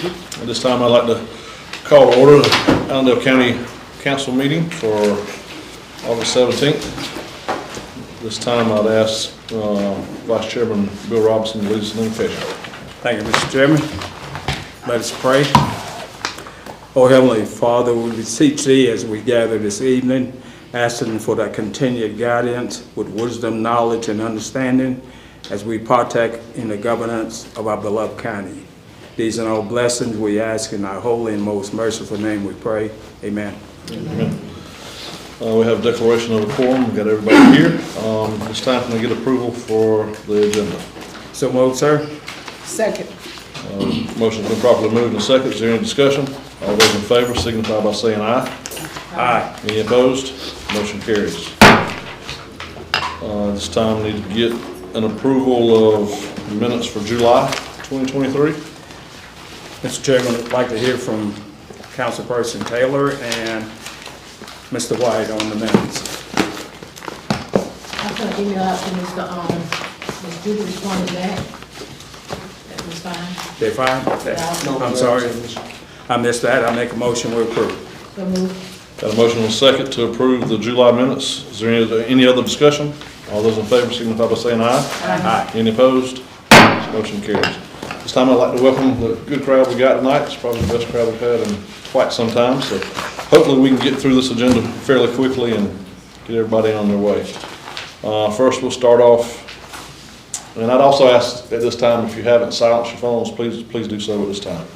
At this time, I'd like to call to order the Allendale County Council meeting for August 17th. This time, I'd ask Vice Chairman Bill Robinson to lead us in the invocation. Thank you, Mr. Chairman. Let us pray. Oh, Heavenly Father, we beseech Thee as we gather this evening, asking for Thy continued guidance with wisdom, knowledge, and understanding as we partake in the governance of our beloved county. These are all blessings we ask in Thy holy and most merciful name we pray. Amen. Amen. We have a declaration of a quorum. We've got everybody here. It's time can I get approval for the agenda. So moved, sir. Second. Motion's been properly moved and seconded. Is there any discussion? All those in favor signify by saying aye. Aye. Any opposed? Motion carries. This time we need to get an approval of minutes for July 2023. Mr. Chairman, I'd like to hear from Councilperson Taylor and Mr. White on the minutes. I'm gonna email out to Mr. Judy responded back. That was fine. They fine? I'm sorry. I missed that. I make a motion we approve. So moved. Got a motion and a second to approve the July minutes. Is there any other discussion? All those in favor signify by saying aye. Aye. Any opposed? Motion carries. This time I'd like to welcome the good crowd we got tonight. It's probably the best crowd we've had in quite some time. So hopefully we can get through this agenda fairly quickly and get everybody on their way. First we'll start off, and I'd also ask at this time if you haven't silenced your phones, please do so at this time.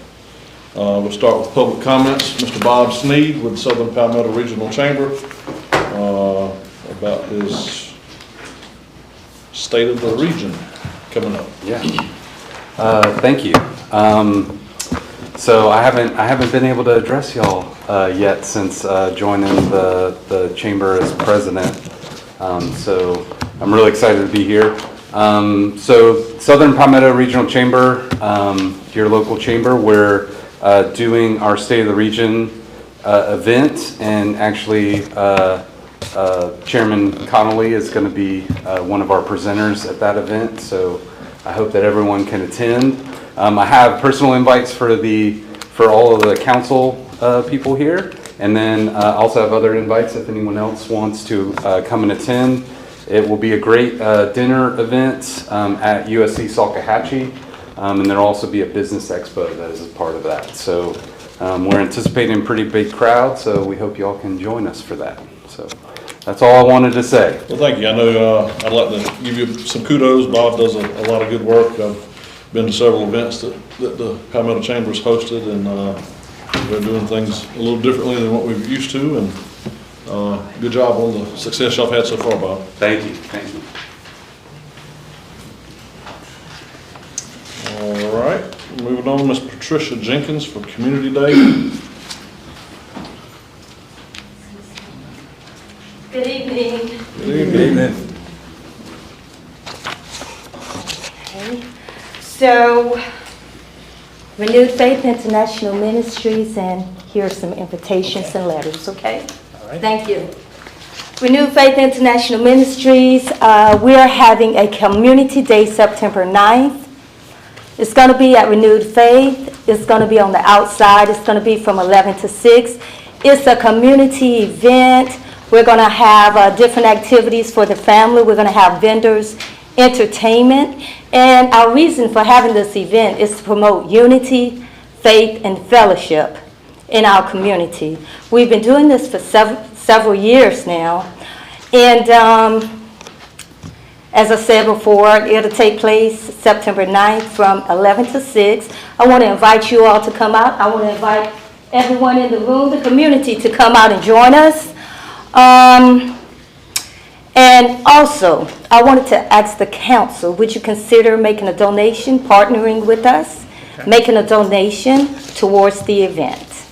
We'll start with public comments. Mr. Bob Sneed with Southern Palmetto Regional Chamber about his State of the Region coming up. Yeah. Thank you. So I haven't been able to address y'all yet since joining the chamber as president. So I'm really excited to be here. So Southern Palmetto Regional Chamber, your local chamber, we're doing our State of the Region event, and actually Chairman Connolly is going to be one of our presenters at that event. So I hope that everyone can attend. I have personal invites for all of the council people here, and then also have other invites if anyone else wants to come and attend. It will be a great dinner event at USC Salkehatchie, and there'll also be a business expo that is a part of that. So we're anticipating a pretty big crowd, so we hope y'all can join us for that. So that's all I wanted to say. Well, thank you. I know I'd like to give you some kudos. Bob does a lot of good work. I've been to several events that the Palmetto Chamber's hosted, and they're doing things a little differently than what we're used to. And good job on the success y'all have had so far, Bob. Thank you. Thank you. All right. Moving on, Ms. Patricia Jenkins for Community Day. Good evening. Good evening. Okay. So, Renewed Faith International Ministries, and here are some invitations and letters, okay? All right. Thank you. Renewed Faith International Ministries, we are having a Community Day September 9th. It's going to be at Renewed Faith. It's going to be on the outside. It's going to be from 11 to 6. It's a community event. We're going to have different activities for the family. We're going to have vendors, entertainment. And our reason for having this event is to promote unity, faith, and fellowship in our community. We've been doing this for several years now. And as I said before, it'll take place September 9th from 11 to 6. I want to invite you all to come out. I want to invite everyone in the room, the community, to come out and join us. And also, I wanted to ask the council, would you consider making a donation, partnering with us, making a donation towards the event?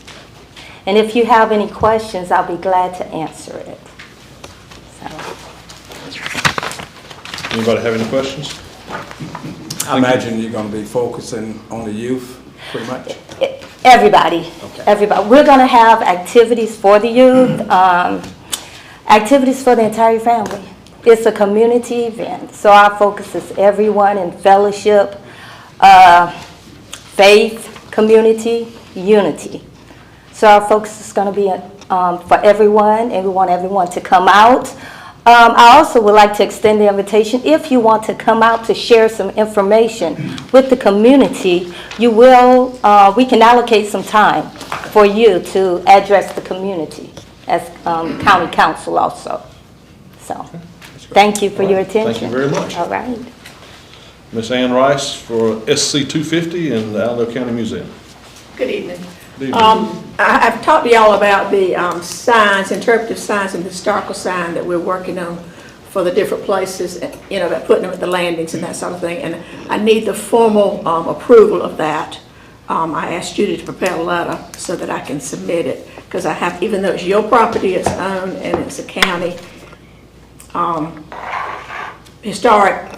And if you have any questions, I'll be glad to answer it. So. Anybody have any questions? I imagine you're going to be focusing on the youth, pretty much. Everybody. Okay. Everybody. We're going to have activities for the youth, activities for the entire family. It's a community event, so our focus is everyone in fellowship, faith, community unity. So our focus is going to be for everyone, and we want everyone to come out. I also would like to extend the invitation, if you want to come out to share some information with the community, we can allocate some time for you to address the community as county council also. So, thank you for your attention. Thank you very much. All right. Miss Ann Rice for SC 250 and the Allendale County Museum. Good evening. Good evening. I've talked to y'all about the signs, interpretive signs and historical sign that we're working on for the different places, you know, about putting them at the landings and that sort of thing. And I need the formal approval of that. I asked Judy to prepare a letter so that I can submit it, because I have, even though it's your property, it's owned and it's a county historic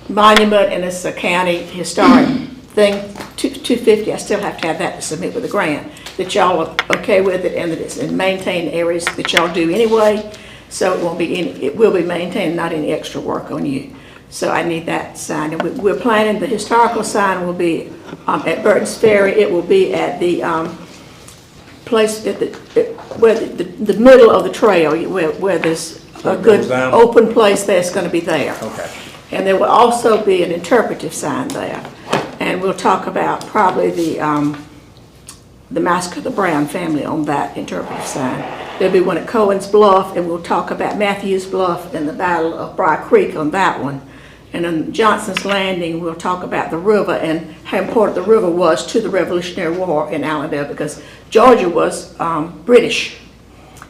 monument and it's a county historic thing, 250, I still have to have that to submit with a grant, that y'all are okay with it and that it's in maintained areas that y'all do anyway, so it won't be any, it will be maintained, not any extra work on you. So I need that signed, and we're planning, the historical sign will be at Burton's Ferry. It will be at the place at where the middle of the trail, where there's a good open place that's going to be there. Okay. And there will also be an interpretive sign there. And we'll talk about probably the Massacre of the Brown family on that interpretive sign. There'll be one at Cohen's Bluff, and we'll talk about Matthews Bluff and the Battle of Briar Creek on that one. And on Johnson's Landing, we'll talk about the river and how important the river was to the Revolutionary War in Allendale, because Georgia was British.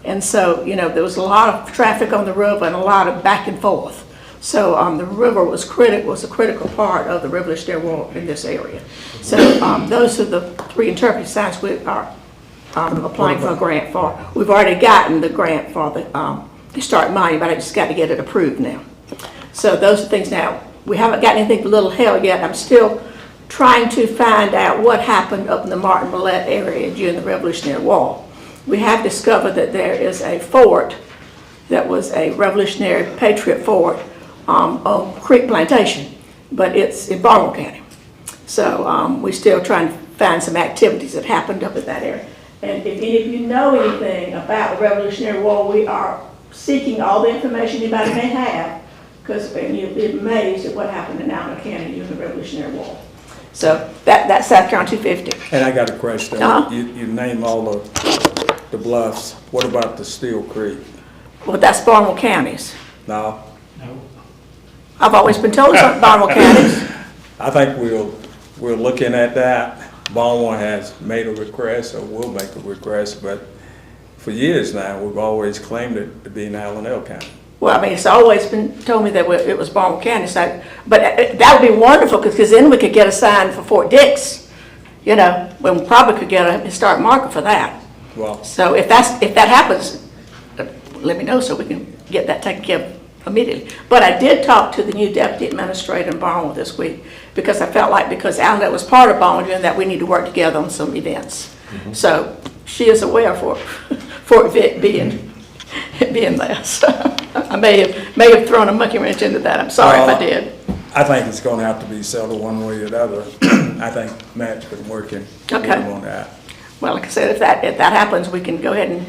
And so, you know, there was a lot of traffic on the river and a lot of back and forth. So the river was a critical part of the Revolutionary War in this area. So those are the three interpretive signs we are applying for a grant for. We've already gotten the grant for the historic monument, but I just got to get it approved now. So those are things. Now, we haven't got anything for Little Hill yet. I'm still trying to find out what happened up in the Martin Millette area during the Revolutionary War. We have discovered that there is a fort that was a Revolutionary Patriot fort on Creek Plantation, but it's in Barnwell County. So we're still trying to find some activities that happened up in that area. And if any of you know anything about the Revolutionary War, we are seeking all the information anybody may have, because you'll be amazed at what happened in Allendale County during the Revolutionary War. So that's South Carolina 250. And I got a question. You name all the bluffs. What about the Steel Creek? Well, that's Barnwell counties. No? I've always been told it's Barnwell counties. I think we're looking at that. Barnwell has made a request, or will make a request, but for years now, we've always claimed it to be in Allendale County. Well, I mean, it's always been told me that it was Barnwell County, so, but that would be wonderful, because then we could get a sign for Fort Dix. You know, we probably could get a historic marker for that. Well, So if that happens, let me know so we can get that taken care of immediately. But I did talk to the new deputy administrator in Barnwell this week, because I felt like, because Allendale was part of Barnwell, that we need to work together on some events. So she is aware for Fort Vic being there. So I may have thrown a monkey wrench into that. I'm sorry if I did. I think it's going to have to be settled one way or the other. I think Matt's been working with him on that. Well, like I said, if that happens, we can go ahead and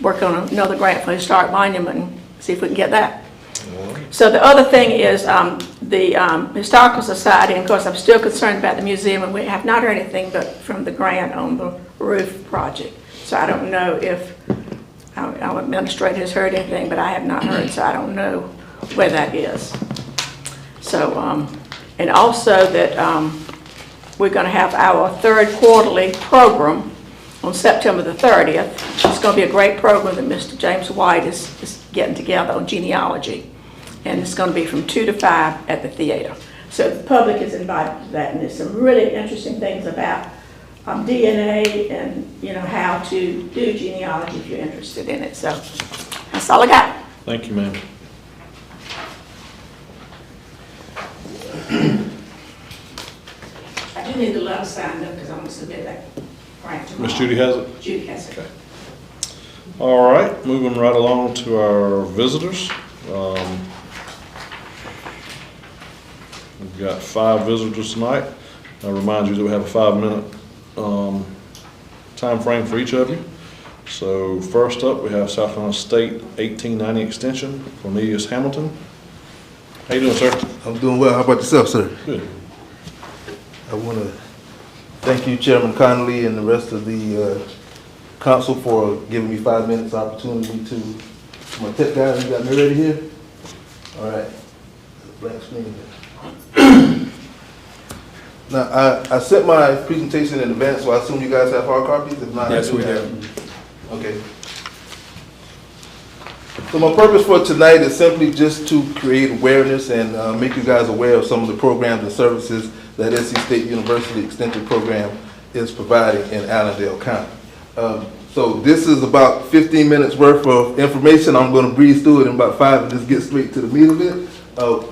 work on another grant for historic monument and see if we can get that. So the other thing is the Historical Society, and of course I'm still concerned about the museum, and we have not heard anything but from the grant on the roof project. So I don't know if our administrator has heard anything, but I have not heard, so I don't know where that is. So, and also that we're going to have our third quarterly program on September the 30th. It's going to be a great program that Mr. James White is getting together on genealogy. And it's going to be from 2 to 5 at the theater. So the public is invited to that, and there's some really interesting things about DNA and, you know, how to do genealogy if you're interested in it. So that's all I got. Thank you, ma'am. I do need the letter signed up because I'm going to submit that grant tomorrow. Miss Judy has it? Judy has it. Okay. All right, moving right along to our visitors. We've got 5 visitors tonight. I remind you that we have a 5-minute time frame for each of you. So first up, we have South Carolina State 1890 Extension, Cornelius Hamilton. How you doing, sir? I'm doing well. How about yourself, sir? Good. I want to thank you, Chairman Connolly, and the rest of the council for giving me 5 minutes opportunity to. My tech guys, you got me ready here? All right. Black screen here. Now, I sent my presentation in advance, so I assume you guys have hard copies? If not, Yes, I do we have. do. Okay. So my purpose for tonight is simply just to create awareness and make you guys aware of some of the programs and services that NC State University Extension Program is providing in Allendale County. So this is about 15 minutes worth of information. I'm going to breeze through it in about 5 and just get straight to the meat of it.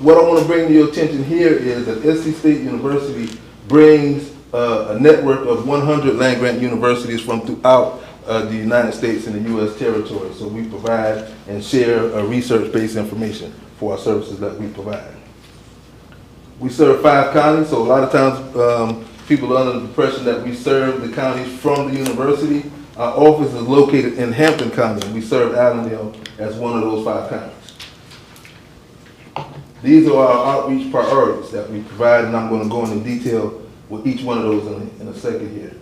What I want to bring to your attention here is that NC State University brings a network of 100 land-grant universities from throughout the United States and the U.S. territory. So we provide and share research-based information for our services that we provide. We serve 5 counties, so a lot of times people are under the impression that we serve the counties from the university. Our office is located in Hampton County, and we serve Allendale as one of those 5 counties. These are our outreach priorities that we provide, and I'm going to go into detail with each one of those in a second here.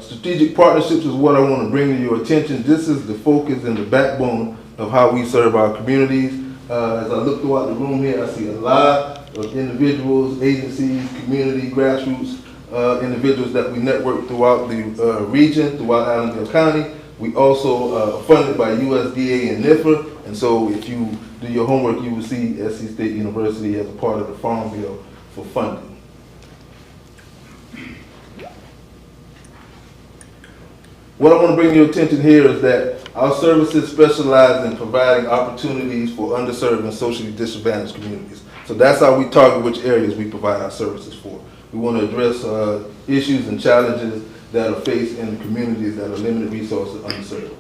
Strategic partnerships is what I want to bring to your attention. This is the focus and the backbone of how we serve our communities. As I look throughout the room here, I see a lot of individuals, agencies, community, grassroots individuals that we network throughout the region, throughout Allendale County. We also are funded by USDA and NIFA, and so if you do your homework, you will see SC State University as a part of the Farm Bill for funding. What I want to bring to your attention here is that our services specialize in providing opportunities for underserved and socially disadvantaged communities. So that's how we target which areas we provide our services for. We want to address issues and challenges that are faced in communities that are limited resources underserved.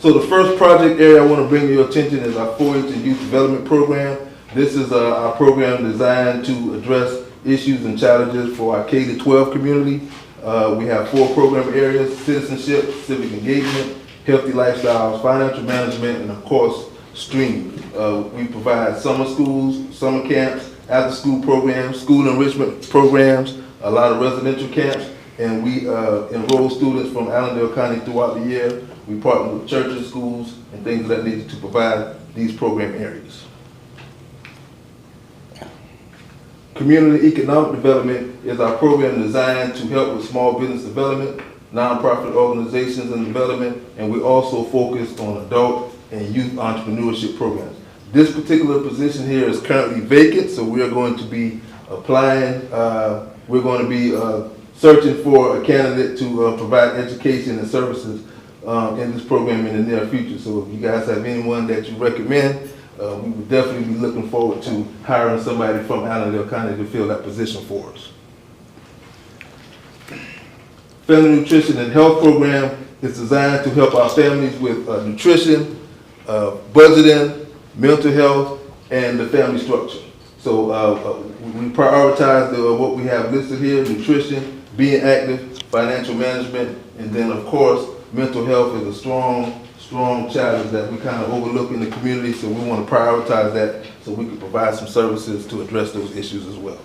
So the first project area I want to bring to your attention is our 4-H and Youth Development Program. This is our program designed to address issues and challenges for our K-12 community. We have 4 program areas: citizenship, civic engagement, healthy lifestyles, financial management, and of course, streaming. We provide summer schools, summer camps, after-school programs, school enrichment programs, a lot of residential camps, and we enroll students from Allendale County throughout the year. We partner with churches, schools, and things of that nature to provide these program areas. Community Economic Development is our program designed to help with small business development, nonprofit organizations and development, and we also focus on adult and youth entrepreneurship programs. This particular position here is currently vacant, so we are going to be applying, we're going to be searching for a candidate to provide education and services in this program in the near future. So if you guys have anyone that you recommend, we would definitely be looking forward to hiring somebody from Allendale County to fill that position for us. Family Nutrition and Health Program is designed to help our families with nutrition, budgeting, mental health, and the family structure. So we prioritize what we have listed here: nutrition, being active, financial management, and then of course mental health is a strong challenge that we kind of overlook in the community, so we want to prioritize that so we can provide some services to address those issues as well.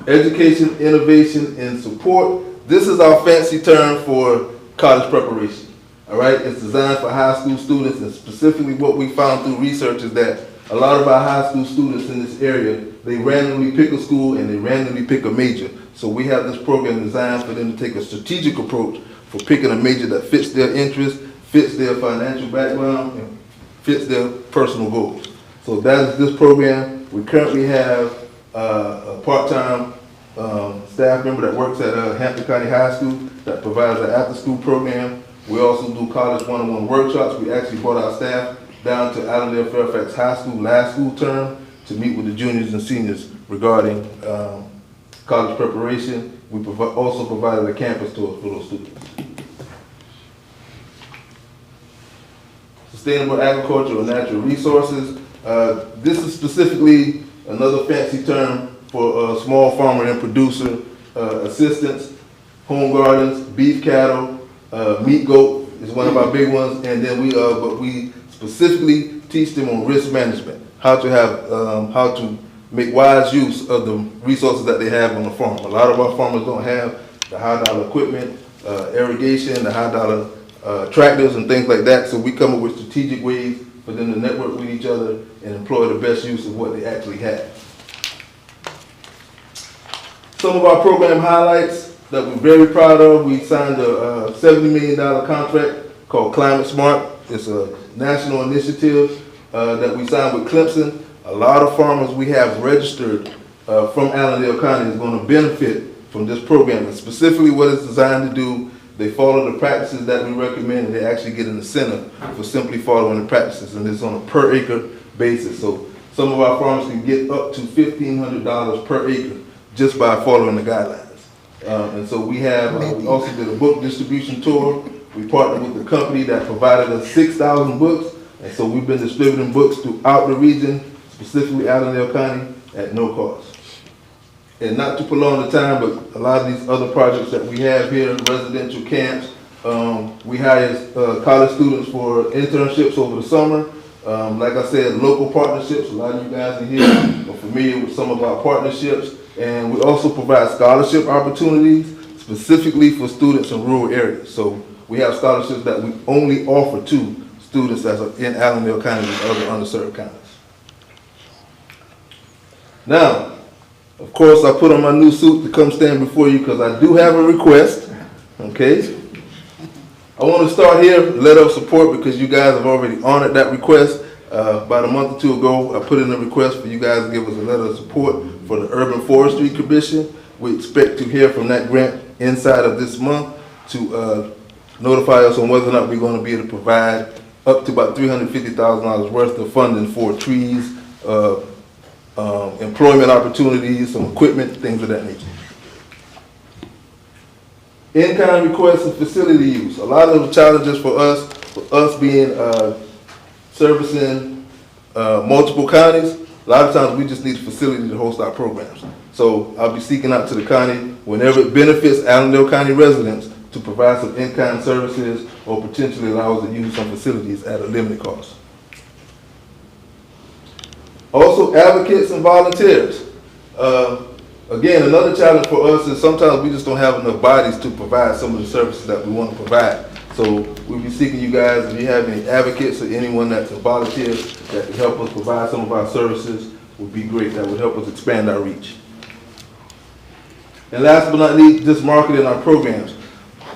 Education, innovation, and support. This is our fancy term for college preparation. All right, it's designed for high school students, and specifically what we found through research is that a lot of our high school students in this area, they randomly pick a school and they randomly pick a major. So we have this program designed for them to take a strategic approach for picking a major that fits their interests, fits their financial background, and fits their personal goals. So that is this program. We currently have a part-time staff member that works at Hampton County High School that provides an after-school program. We also do college one-on-one workshops. We actually brought our staff down to Allendale Fairfax High School last school term to meet with the juniors and seniors regarding college preparation. We also provided a campus tour for those students. Sustainable agriculture or natural resources. This is specifically another fancy term for small farmer and producer assistance, home gardens, beef cattle, meat goat is one of our big ones, and then we specifically teach them on risk management, how to make wise use of the resources that they have on the farm. A lot of our farmers don't have the high dollar equipment, irrigation, the high dollar tractors and things like that, so we come up with strategic ways for them to network with each other and employ the best use of what they actually have. Some of our program highlights that we're very proud of: we signed a $70 million contract called Climate Smart. It's a national initiative that we signed with Clemson. A lot of farmers we have registered from Allendale County is going to benefit from this program, and specifically what it's designed to do. They follow the practices that we recommend, and they actually get an incentive for simply following the practices, and it's on a per acre basis. So some of our farmers can get up to $1,500 per acre just by following the guidelines. And so we also did a book distribution tour. We partnered with the company that provided us 6,000 books, and so we've been distributing books throughout the region, specifically Allendale County, at no cost. And not to prolong the time, but a lot of these other projects that we have here, residential camps, we hire college students for internships over the summer. Like I said, local partnerships. A lot of you guys in here are familiar with some of our partnerships. And we also provide scholarship opportunities specifically for students in rural areas. So we have scholarships that we only offer to students that are in Allendale County and other underserved counties. Now, of course, I put on my new suit to come stand before you because I do have a request, okay? I want to start here, letter of support, because you guys have already honored that request. About a month or two ago, I put in a request for you guys to give us a letter of support for the Urban Forestry Commission. We expect to hear from that grant inside of this month to notify us on whether or not we're going to be able to provide up to about $350,000 worth of funding for trees, employment opportunities, some equipment, things of that nature. In-kind requests and facility use. A lot of the challenges for us being servicing multiple counties, a lot of times we just need a facility to host our programs. So I'll be seeking out to the county whenever it benefits Allendale County residents to provide some in-kind services or potentially allow us to use some facilities at a limited cost. Also, advocates and volunteers. Again, another challenge for us is sometimes we just don't have enough bodies to provide some of the services that we want to provide. So we'll be seeking you guys, if you have any advocates or anyone that's a volunteer that can help us provide some of our services, would be great. That would help us expand our reach. And last but not least, just marketing our programs.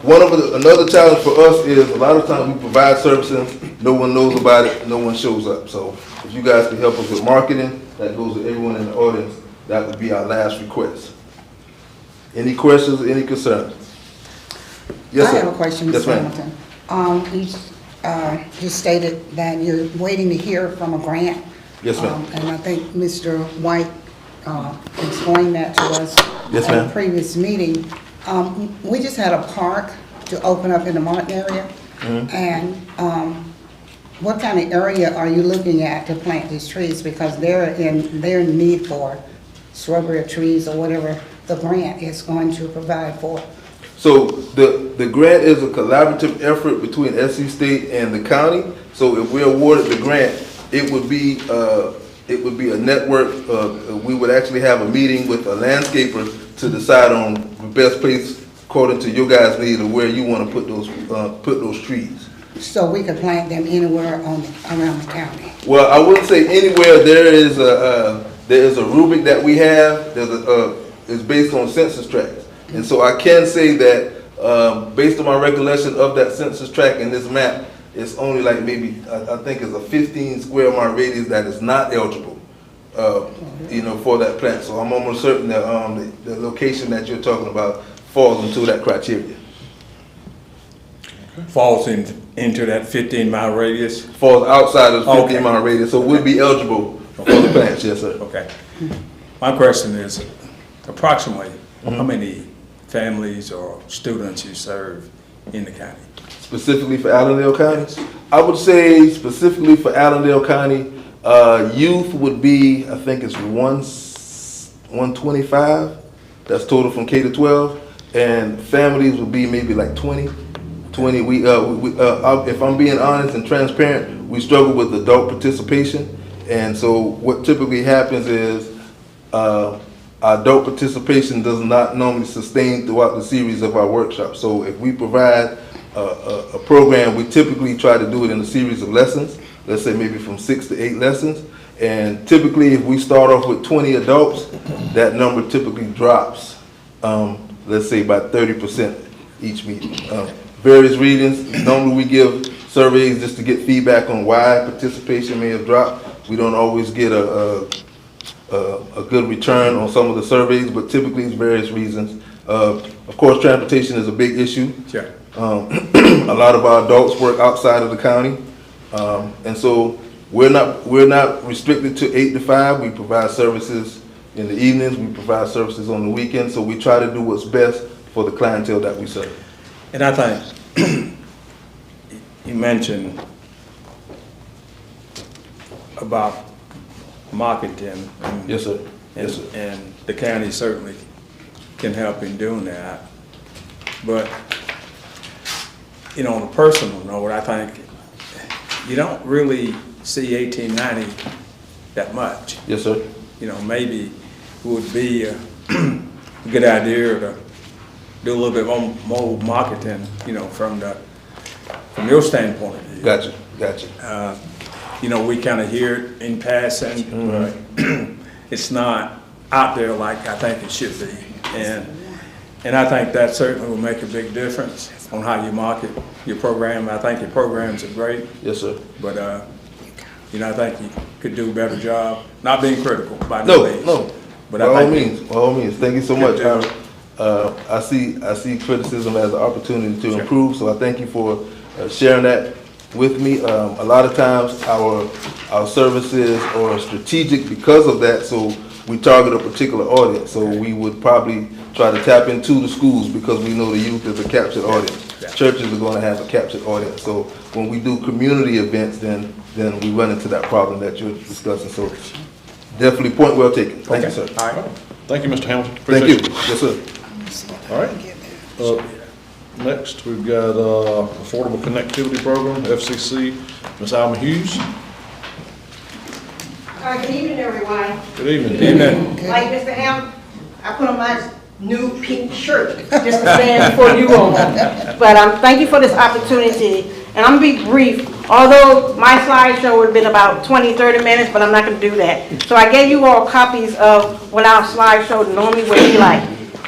Another challenge for us is a lot of times we provide services, no one knows about it, no one shows up. So if you guys can help us with marketing, that goes to everyone in the audience, that would be our last request. Any questions or any concerns? Yes, sir. I have a question, Yes, Mr. ma'am. Hamilton. You stated that you're waiting to hear from a grant. Yes, ma'am. And I think Mr. White explained that to us Yes, at ma'am. a previous meeting. We just had a park to open up in the Martin area. Mm-hmm. And what kind of area are you looking at to plant these trees? Because they're in need for shrubbery or trees or whatever the grant is going to provide for. So the grant is a collaborative effort between SC State and the county. So if we're awarded the grant, it would be a network. We would actually have a meeting with a landscaper to decide on the best place according to your guys' need of where you want to put those trees. So we could plant them anywhere around the county. Well, I wouldn't say anywhere. There is a rubric that we have. It's based on census tracts. And so I can say that based on my recollection of that census tract in this map, it's only like maybe, I think it's a 15 square mile radius that is not eligible, for that plant. So I'm almost certain that the location that you're talking about falls into that criteria. Falls into that 15-mile radius? Falls outside of the 15 Okay. mile radius, so would be eligible for the plants, yes, sir. Okay. My question is approximately how many families or students you serve in the county? Specifically for Allendale County? I would say specifically for Allendale County, Youth would be, I think it's 125. That's total from K to 12. And families would be maybe like 20. If I'm being honest and transparent, we struggle with adult participation. And so what typically happens is adult participation does not normally sustain throughout the series of our workshops. So if we provide a program, we typically try to do it in a series of lessons, let's say maybe from 6 to 8 lessons. And typically if we start off with 20 adults, that number typically drops, let's say by 30% each meeting. Various reasons. Normally we give surveys just to get feedback on why participation may have dropped. We don't always get a good return on some of the surveys, but typically it's various reasons. Of course, transportation is a big issue. Sure. A lot of our adults work outside of the county, and so we're not restricted to 8 to 5. We provide services in the evenings. We provide services on the weekends. So we try to do what's best for the clientele that we serve. And I think you mentioned about marketing. And, Yes, sir. Yes, sir. And the county certainly can help in doing that. But, you know, on a personal note, I think you don't really see 1890 that much. Yes, sir. You know, maybe it would be a good idea to do a little bit more marketing, you know, from your standpoint of view. Gotcha. You know, we kind of hear it in passing, but it's not out there like I think it should be. And I think that certainly will make a big difference on how you market your program. I think your programs are great. Yes, sir. But, you know, I think you could do a better job, not being critical by no means. No. But By all means. Thank you so much. Good I see criticism as an opportunity to improve, so I thank you for sharing that with me. A lot of times our services are strategic because of that, so we target a particular audience. So we would probably try to tap into the schools because we know the youth is a captured audience. Churches are going to have a captured audience. So when we do community events, then we run into that problem that you're discussing. So definitely point well taken. Thank you, sir. All right. Thank you, Mr. Hamilton. Thank you. Appreciate Yes, sir. All right. Next, we've got Affordable Connectivity Program, FCC, Ms. Alma Hughes. Good evening, everyone. Good evening. Like Mr. Ham, I put on my new pink shirt just to stand for you all. But thank you for this opportunity. And I'm going to be brief, although my slideshow would have been about 20, 30 minutes, but I'm not going to do that. So I gave you all copies of what our slideshow normally would be like.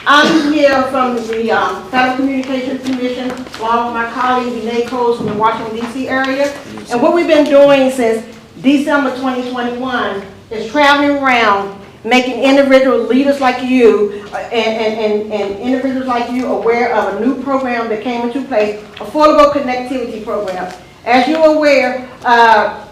I'm here from the Federal Communications Commission, along with my colleague, Renee Coles from the Washington, D.C. area. And what we've been doing since December 2021 is traveling around making individual leaders like you and individuals like you aware of a new program that came into place, Affordable Connectivity Program. As you're aware, about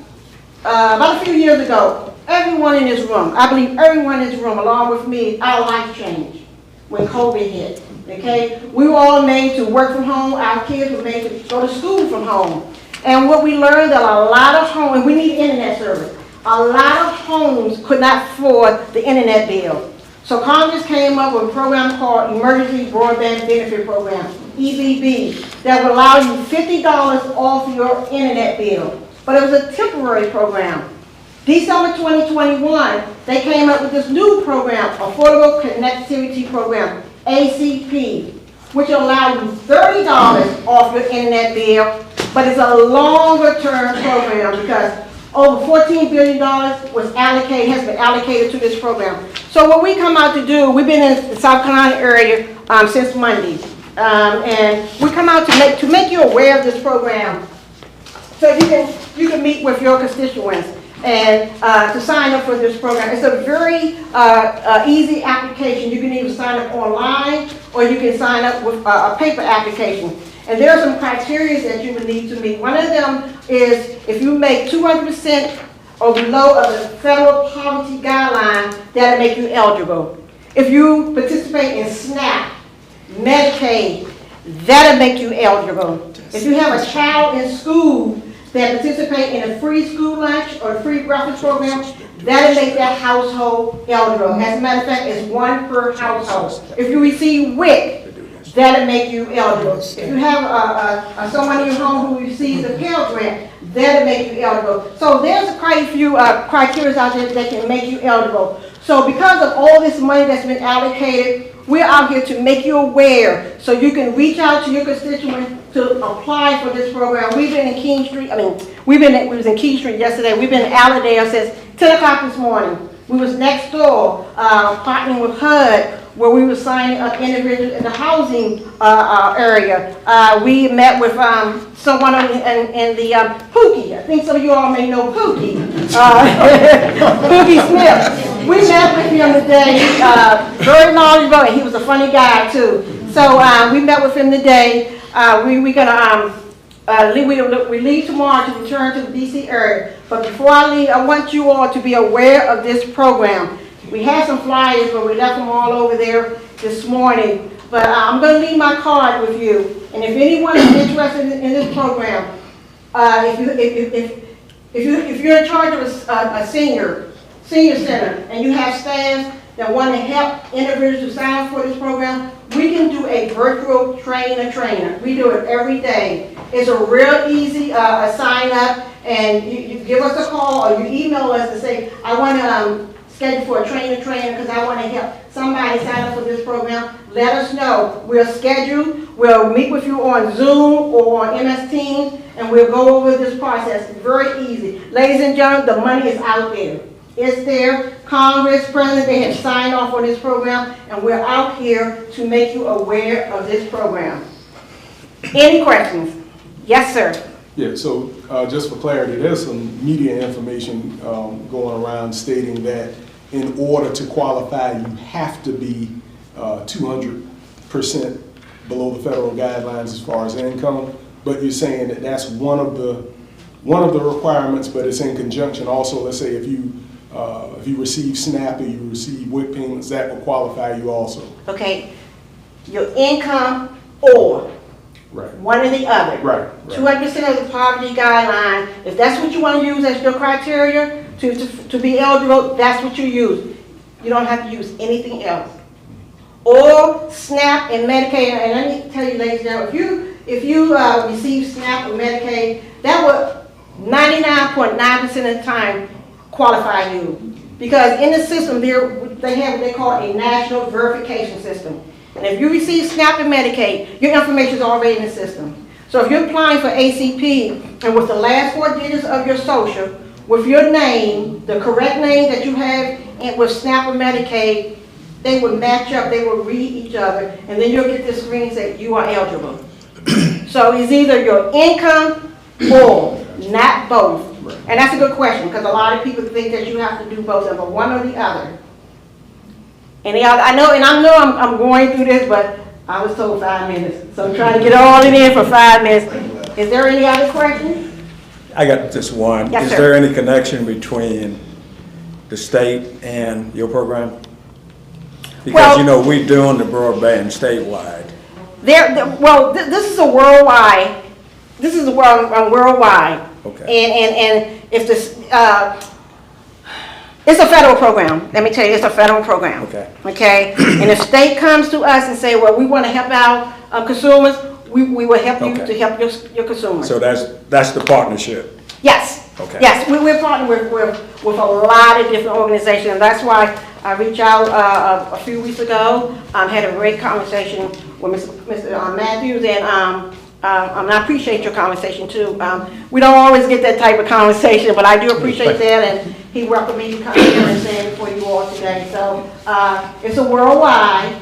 a few years ago, everyone in this room, I believe everyone in this room, along with me, our life changed when COVID hit, okay? We were all made to work from home. Our kids were made to go to school from home. And what we learned that a lot of homes, and we need internet service, a lot of homes could not afford the internet bill. So Congress came up with a program called Emergency Broadband Benefit Program, EBB, that would allow you $50 off your internet bill. But it was a temporary program. December 2021, they came up with this new program, Affordable Connectivity Program, ACP, which will allow you $30 off your internet bill, but it's a longer term program because over $14 billion has been allocated to this program. So what we come out to do, we've been in the South Carolina area since Monday, and we come out to make you aware of this program, so you can meet with your constituents and to sign up for this program. It's a very easy application. You can either sign up online or you can sign up with a paper application. And there are some criteria that you would need to meet. One of them is if you make 200% or below of the federal poverty guideline, that'll make you eligible. If you participate in SNAP, Medicaid, that'll make you eligible. If you have a child in school that participate in a free school lunch or free breakfast program, that'll make that household eligible. As a matter of fact, it's one per household. If you receive WIC, that'll make you eligible. If you have someone in your home who receives a Pell Grant, that'll make you eligible. So there's quite a few criteria out there that can make you eligible. So because of all this money that's been allocated, we're out here to make you aware so you can reach out to your constituents to apply for this program. We've been in King Street, we was in King Street yesterday. We've been in Allendale since 10 o'clock this morning. We was next door, partnering with HUD, where we were signing up individuals in the housing area. We met with someone in the Pookie. I think some of you all may know Pookie. Pookie Smith. We met with him today, very knowledgeable, and he was a funny guy too. So we met with him today. We're gonna we leave tomorrow to return to the DC area. But before I leave, I want you all to be aware of this program. We had some flyers, but we left them all over there this morning. But I'm going to leave my card with you. And if anyone is interested in this program, if you're in charge of a senior center, and you have staff that want to help individuals who sign up for this program, we can do a virtual trainer. We do it every day. It's a real easy sign up, and you give us a call or you email us and say, I want to schedule for a trainer because I want to help somebody sign up for this program. Let us know. We'll schedule. We'll meet with you on Zoom or on MS Teams, and we'll go over this process. It's very easy. Ladies and gentlemen, the money is out there. It's there. Congress, President, they have signed off on this program, and we're out here to make you aware of this program. Any questions? Yes, sir. Yeah, so just for clarity, there's some media information going around stating that in order to qualify, you have to be 200% below the federal guidelines as far as income. But you're saying that that's one of the requirements, but it's in conjunction also. Let's say if you receive SNAP or you receive WIC payments, that will qualify you also. Okay, your income or right. One or the other. Right. 200% of the poverty guideline. If that's what you want to use as your criteria to be eligible, that's what you use. You don't have to use anything else. Or SNAP and Medicaid. And let me tell you, ladies and gentlemen, if you receive SNAP and Medicaid, that would 99.9% of the time qualify you. Because in the system, they have what they call a national verification system. And if you receive SNAP and Medicaid, your information is already in the system. So if you're applying for ACP, and with the last 4 digits of your social, with your name, the correct name that you have and with SNAP or Medicaid, they would match up, they will read each other, and then you'll get this screen that you are eligible. So it's either your income or not both. And that's a good question, because a lot of people think that you have to do both, but one or the other. And I know I'm going through this, but I was told 5 minutes. So I'm trying to get all it in for 5 minutes. Is there any other questions? I got just one. Yes, Is sir. there any connection between the state and your program? Because, Well, we're doing the broadband statewide. This is a worldwide. This is a worldwide. Okay. And if this, it's a federal program. Let me tell you, it's a federal program. Okay. Okay. And if state comes to us and say, well, we want to help out consumers, we will help you to help your consumers. So that's the partnership. Yes. Okay. Yes, we're partnering with a lot of different organizations. And that's why I reached out a few weeks ago. Had a great conversation with Mr. Matthews, and I appreciate your conversation too. We don't always get that type of conversation, but I do appreciate that, and he welcomed me to come here and stand before you all today. So it's a worldwide.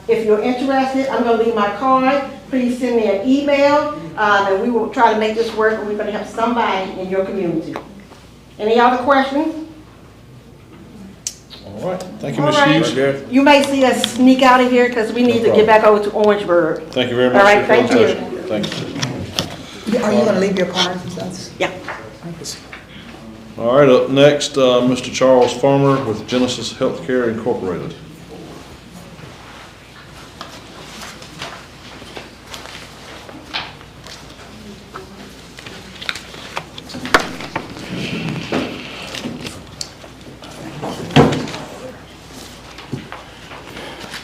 If you're interested, I'm going to leave my card. Please send me an email, and we will try to make this work, and we're going to help somebody in your community. Any other questions? All right, thank you, All Ms. right. Hughes. You may see us sneak out of here because we need to get back over to Orangeburg. Thank you very much. All right, for your thank you. presentation. Thank you. Are you gonna leave your cards with us? Yeah. All right, up next, Mr. Charles Farmer with Genesis Healthcare Incorporated.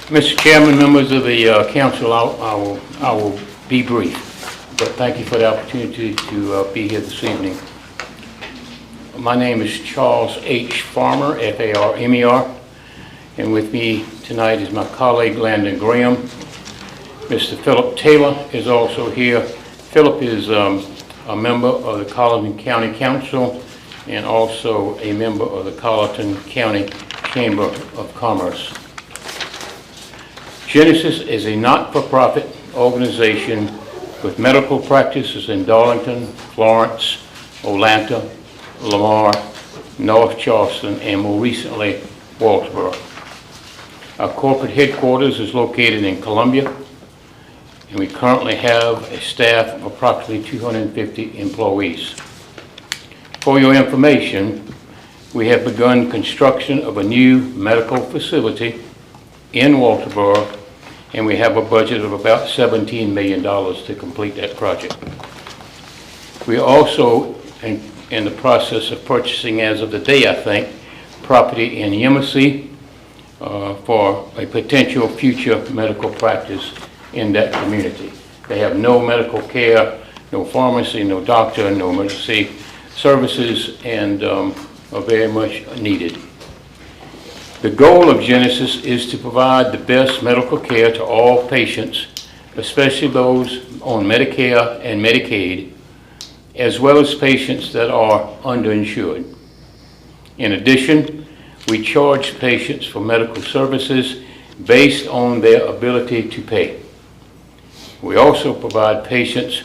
Mr. Chairman, members of the council, I will be brief, but thank you for the opportunity to be here this evening. My name is Charles H. Farmer, F-A-R-M-E-R, and with me tonight is my colleague Landon Graham. Mr. Philip Taylor is also here. Philip is a member of the Colleton County Council and also a member of the Colleton County Chamber of Commerce. Genesis is a not-for-profit organization with medical practices in Darlington, Florence, Atlanta, Lamar, North Charleston, and more recently, Walterboro. Our corporate headquarters is located in Columbia, and we currently have a staff of approximately 250 employees. For your information, we have begun construction of a new medical facility in Walterboro, and we have a budget of about $17 million to complete that project. We are also in the process of purchasing, as of the day, I think, property in Yemassee for a potential future medical practice in that community. They have no medical care, no pharmacy, no doctor, no emergency services, and are very much needed. The goal of Genesis is to provide the best medical care to all patients, especially those on Medicare and Medicaid, as well as patients that are underinsured. In addition, we charge patients for medical services based on their ability to pay. We also provide patients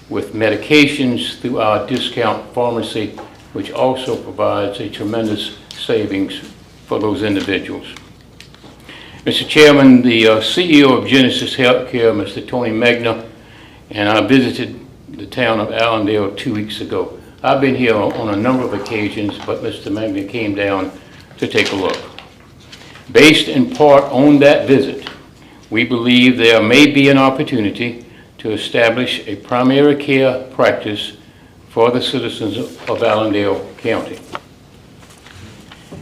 with medications through our discount pharmacy, which also provides a tremendous savings for those individuals. Mr. Chairman, the CEO of Genesis Healthcare, Mr. Tony Magna, and I visited the town of Allendale 2 weeks ago. I've been here on a number of occasions, but Mr. Magna came down to take a look. Based in part on that visit, we believe there may be an opportunity to establish a primary care practice for the citizens of Allendale County.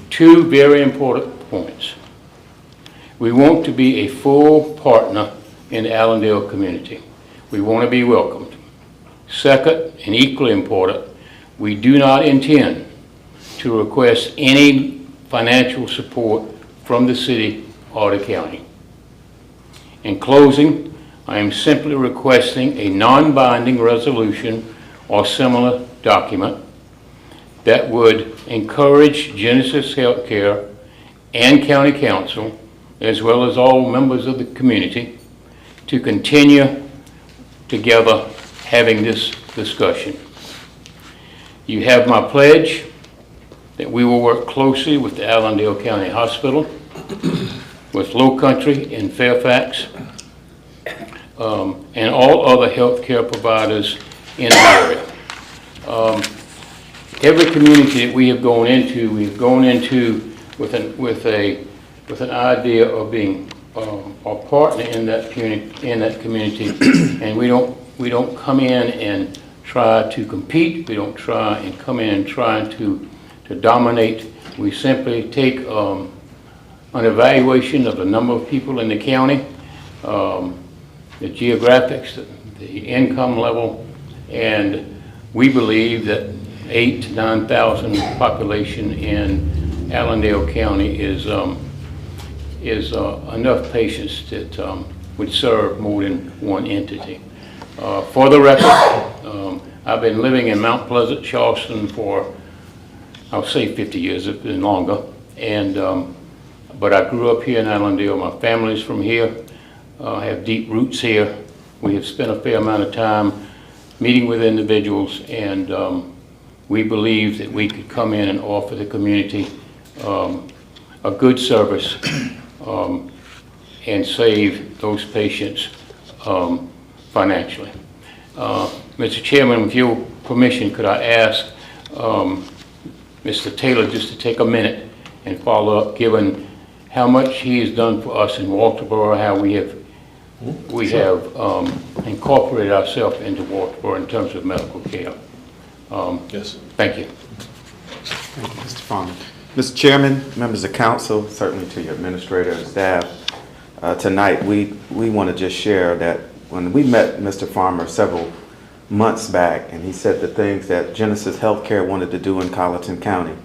Two very important points. We want to be a full partner in the Allendale community. We want to be welcomed. Second, and equally important, we do not intend to request any financial support from the city or the county. In closing, I am simply requesting a non-binding resolution or similar document that would encourage Genesis Healthcare and County Council, as well as all members of the community, to continue together having this discussion. You have my pledge that we will work closely with the Allendale County Hospital, with Low Country in Fairfax, and all other healthcare providers in the area. Every community that we have gone into, we've gone into with an idea of being a partner in that community, and we don't come in and try to compete. We don't try and come in and try to dominate. We simply take an evaluation of the number of people in the county, the geographics, the income level, and we believe that 8,000 to 9,000 population in Allendale County is enough patients that would serve more than one entity. For the record, I've been living in Mount Pleasant, Charleston for, I'll say 50 years, it's been longer, and but I grew up here in Allendale. My family's from here. I have deep roots here. We have spent a fair amount of time meeting with individuals, and we believe that we could come in and offer the community a good service and save those patients financially. Mr. Chairman, with your permission, could I ask Mr. Taylor just to take a minute and follow up, given how much he has done for us in Walterboro, how we have incorporated ourselves into Walterboro in terms of medical care. Yes. Thank you. Thank you, Mr. Farmer. Mr. Chairman, members of council, certainly to your administrator and staff, tonight, we want to just share that when we met Mr. Farmer several months back, and he said the things that Genesis Healthcare wanted to do in Colleton County,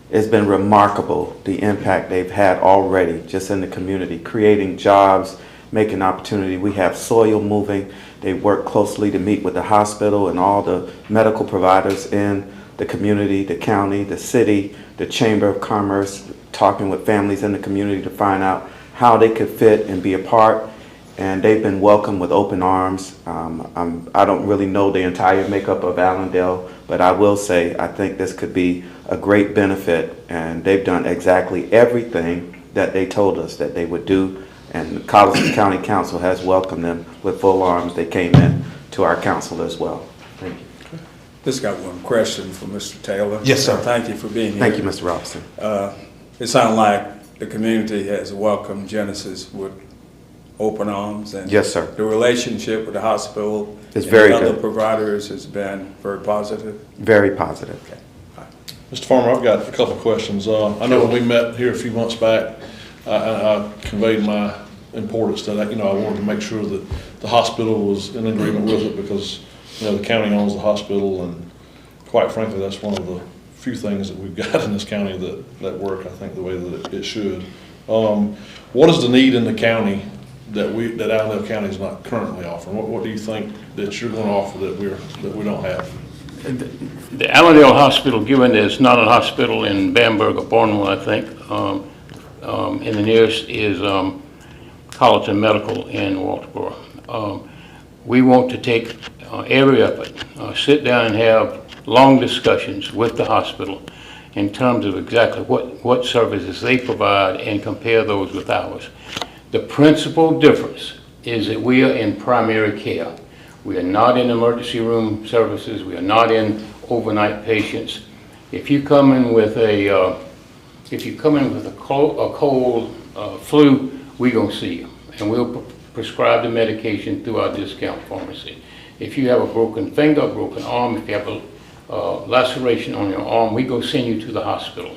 it's been remarkable the impact they've had already just in the community, creating jobs, making opportunity. We have soil moving. They work closely to meet with the hospital and all the medical providers in the community, the county, the city, the Chamber of Commerce, talking with families in the community to find out how they could fit and be a part. And they've been welcomed with open arms. I don't really know the entire makeup of Allendale, but I will say I think this could be a great benefit, and they've done exactly everything that they told us that they would do, and the Colleton County Council has welcomed them with full arms. They came in to our council as well. Thank you. Just got one question for Mr. Taylor. Yes, sir. Thank you for being here. Thank you, Mr. Robinson. It sounds like the community has welcomed Genesis with open arms, and yes, sir. The relationship with the hospital is very and other good. Providers has been very positive. Very positive. Okay. Mr. Farmer, I've got a couple of questions. I know when we met here a few months back, I conveyed my importance to that. I wanted to make sure that the hospital was in agreement with it because, the county owns the hospital, and quite frankly, that's one of the few things that we've got in this county that work, I think, the way that it should. What is the need in the county that Allendale County is not currently offering? What do you think that you're going to offer that we don't have? The Allendale Hospital, given there's not a hospital in Bamberg or Barnwell, I think, and the nearest is Colleton Medical in Walterboro. We want to take every effort, sit down and have long discussions with the hospital in terms of exactly what services they provide and compare those with ours. The principal difference is that we are in primary care. We are not in emergency room services. We are not in overnight patients. If you come in with a cold, flu, we're gonna see you, and we'll prescribe the medication through our discount pharmacy. If you have a broken finger, a broken arm, if you have a laceration on your arm, we go send you to the hospital.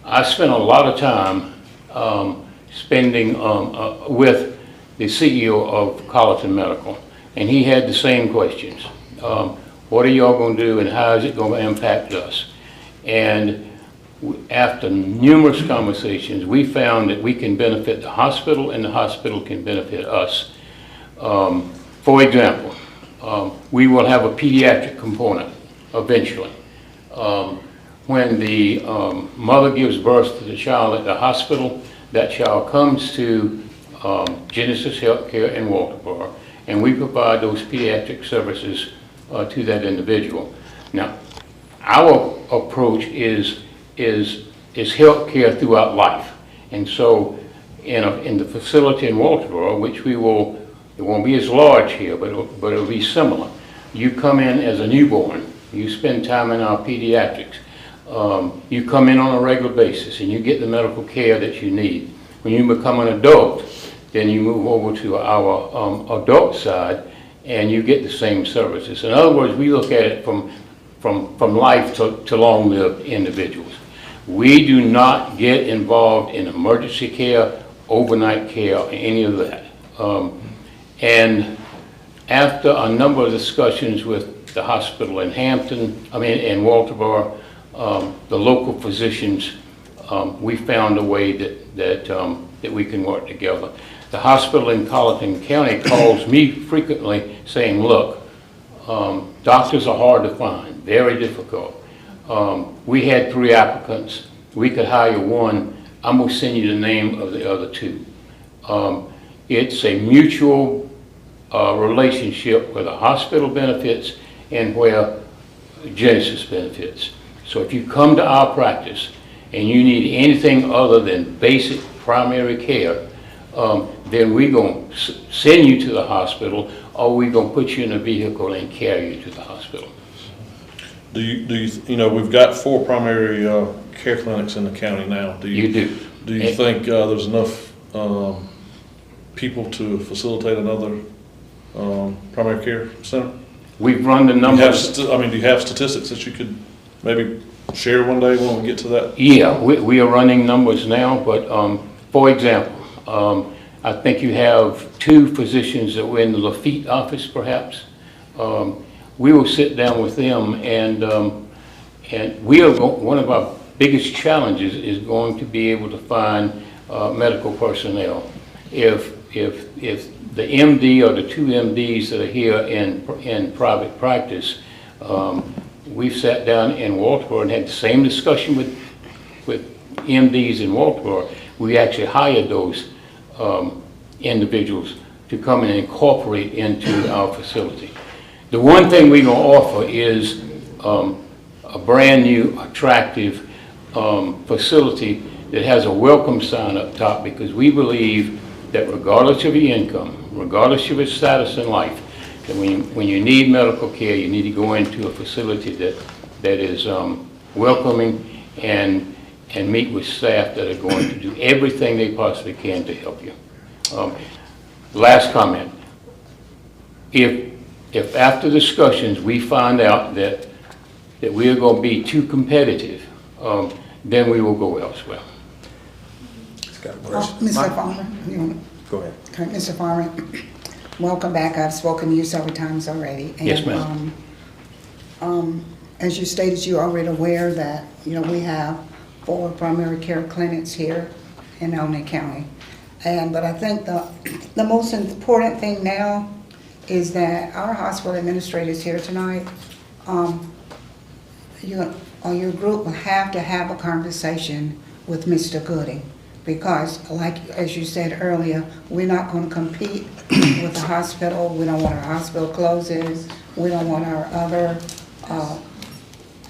I spent a lot of time spending with the CEO of Colleton Medical, and he had the same questions. What are y'all going to do, and how is it going to impact us? And after numerous conversations, we found that we can benefit the hospital, and the hospital can benefit us. For example, we will have a pediatric component eventually. When the mother gives birth to the child at the hospital, that child comes to Genesis Healthcare in Walterboro, and we provide those pediatric services to that individual. Now, our approach is healthcare throughout life, and so in the facility in Walterboro, which it won't be as large here, but it'll be similar. You come in as a newborn, you spend time in our pediatrics. You come in on a regular basis and you get the medical care that you need. When you become an adult, then you move over to our adult side and you get the same services. In other words, we look at it from life to long-lived individuals. We do not get involved in emergency care, overnight care, or any of that. And after a number of discussions with the hospital in in Walterboro, the local physicians, we found a way that we can work together. The hospital in Colleton County calls me frequently saying, look, doctors are hard to find, very difficult. We had 3 applicants. We could hire 1. I'm going to send you the name of the other 2. It's a mutual relationship where the hospital benefits and where Genesis benefits. So if you come to our practice and you need anything other than basic primary care, then we're going to send you to the hospital, or we're going to put you in a vehicle and carry you to the hospital. Do you we've got 4 primary care clinics in the county now. Do you think there's enough people to facilitate another primary care center? We've run the numbers. Do you have statistics that you could maybe share one day when we get to that? Yeah, we are running numbers now, but for example, I think you have 2 physicians that were in the Lafitte office, perhaps. We will sit down with them, and we are one of our biggest challenges is going to be able to find medical personnel. If the MD or the 2 MDs that are here in private practice, we've sat down in Walterboro and had the same discussion with MDs in Walterboro. We actually hired those individuals to come and incorporate into our facility. The one thing we're going to offer is a brand new, attractive facility that has a welcome sign up top, because we believe that regardless of your income, regardless of your status in life, that when you need medical care, you need to go into a facility that is welcoming and meet with staff that are going to do everything they possibly can to help you. Last comment. If after discussions we find out that we are going to be too competitive, then we will go elsewhere. Mr. Farmer, you want to? Go ahead. Okay, Mr. Farmer, welcome back. I've spoken to you several times already. Yes, ma'am. As you stated, you're already aware that, we have 4 primary care clinics here in Allendale County. But I think the most important thing now is that our hospital administrators here tonight, your group will have to have a conversation with Mr. Goody, because as you said earlier, we're not going to compete with the hospital. We don't want our hospital closing. We don't want our other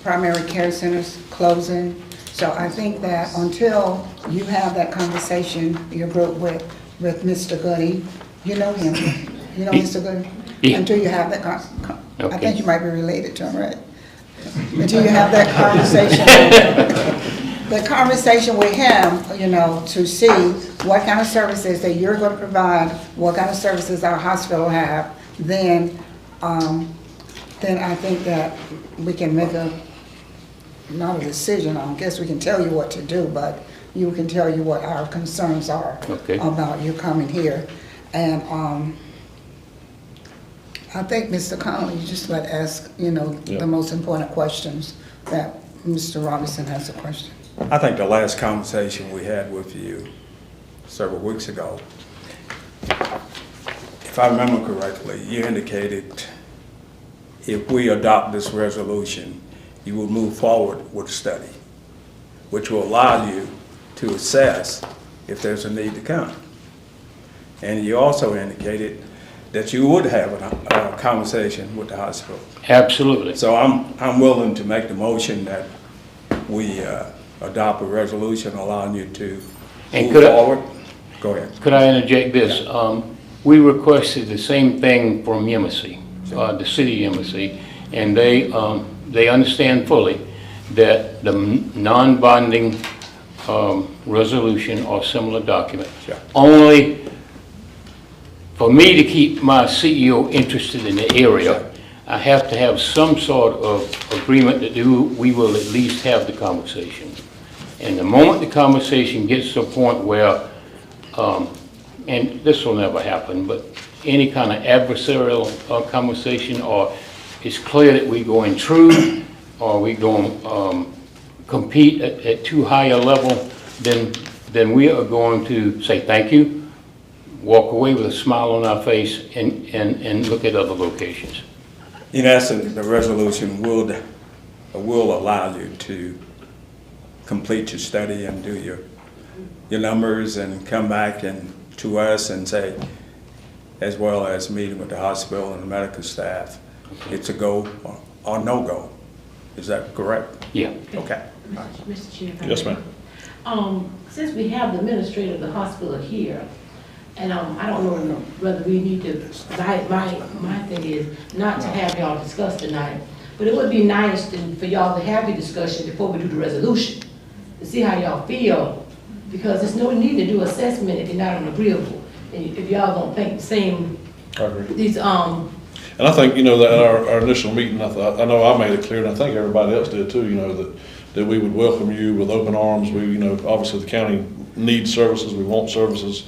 primary care centers closing. So I think that until you have that conversation, your group with Mr. Goody, you know him, Mr. Goody? Yeah. Until you have that, I Okay. think you might be related to him, right? Until you have that conversation, the conversation with him, to see what kind of services that you're going to provide, what kind of services our hospital have, then I think that we can make not a decision, I guess we can tell you what to do, but you can tell you what our concerns are about you coming here. And I think, Mr. Connolly, you just ask, the most important questions that Mr. Robinson has a question. I think the last conversation we had with you several weeks ago, if I remember correctly, you indicated if we adopt this resolution, you will move forward with the study, which will allow you to assess if there's a need to come. And you also indicated that you would have a conversation with the hospital. Absolutely. So I'm willing to make the motion that we adopt a resolution allowing you to move forward. Go ahead. Could I interject this? We requested the same thing from Yemassee, the city of Yemassee, and they understand fully that the non-binding resolution or similar document only for me to keep my CEO interested in the area, I have to have some sort of agreement that we will at least have the conversation. And the moment the conversation gets to a point where, and this will never happen, but any kind of adversarial conversation, or it's clear that we're going true, or we're going to compete at too high a level, then we are going to say thank you, walk away with a smile on our face, and look at other locations. In essence, the resolution will allow you to complete your study and do your numbers and come back and to us and say, as well as meeting with the hospital and the medical staff, it's a go or no go. Is that correct? Yeah. Okay. Mr. Chair. Yes, ma'am. Since we have the administrator of the hospital here, and I don't know whether we need to, my thing is not to have y'all discuss tonight, but it would be nice for y'all to have the discussion before we do the resolution, to see how y'all feel, because there's no need to do assessment if you're not agreeable, and if y'all don't think the same. I agree. These And I think, that at our initial meeting, I know I made it clear, and I think everybody else did too, that we would welcome you with open arms. We, obviously the county needs services, we want services.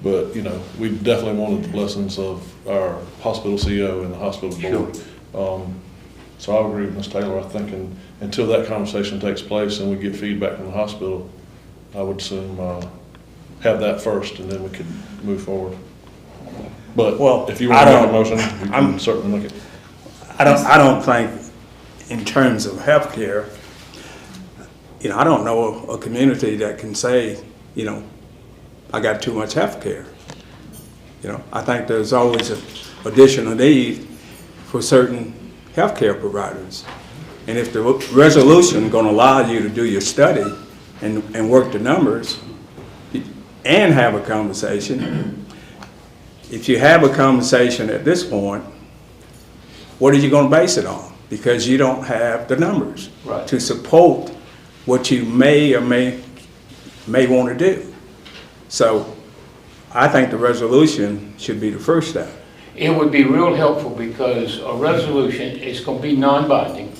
But, you know, we definitely wanted the blessings of our hospital CEO and the hospital board. So I agree with Ms. Taylor. I think until that conversation takes place and we get feedback from the hospital, I would assume have that first and then we could move forward. But Well, if you want to make a motion, we can certainly look at. I don't think in terms of healthcare, you know, I don't know a community that can say, you know, I got too much healthcare. You know, I think there's always an additional need for certain healthcare providers. And if the resolution gonna allow you to do your study and work the numbers and have a conversation, if you have a conversation at this point, what are you gonna base it on? Because you don't have the numbers to support what you may or may wanna do. So I think the resolution should be the first step. It would be real helpful because a resolution is going to be non-binding,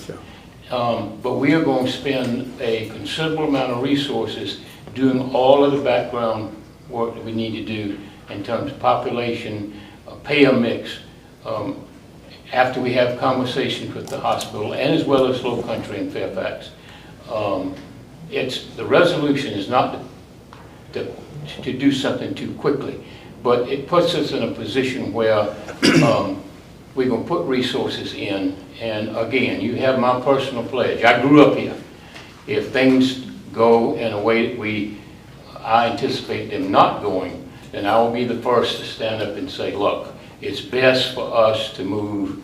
but we are going to spend a considerable amount of resources doing all of the background work that we need to do in terms of population, payer mix, after we have conversations with the hospital and as well as Low Country and Fairfax. The resolution is not to do something too quickly, but it puts us in a position where we're going to put resources in. And again, you have my personal pledge. I grew up here. If things go in a way that I anticipate them not going, then I will be the first to stand up and say, look, it's best for us to move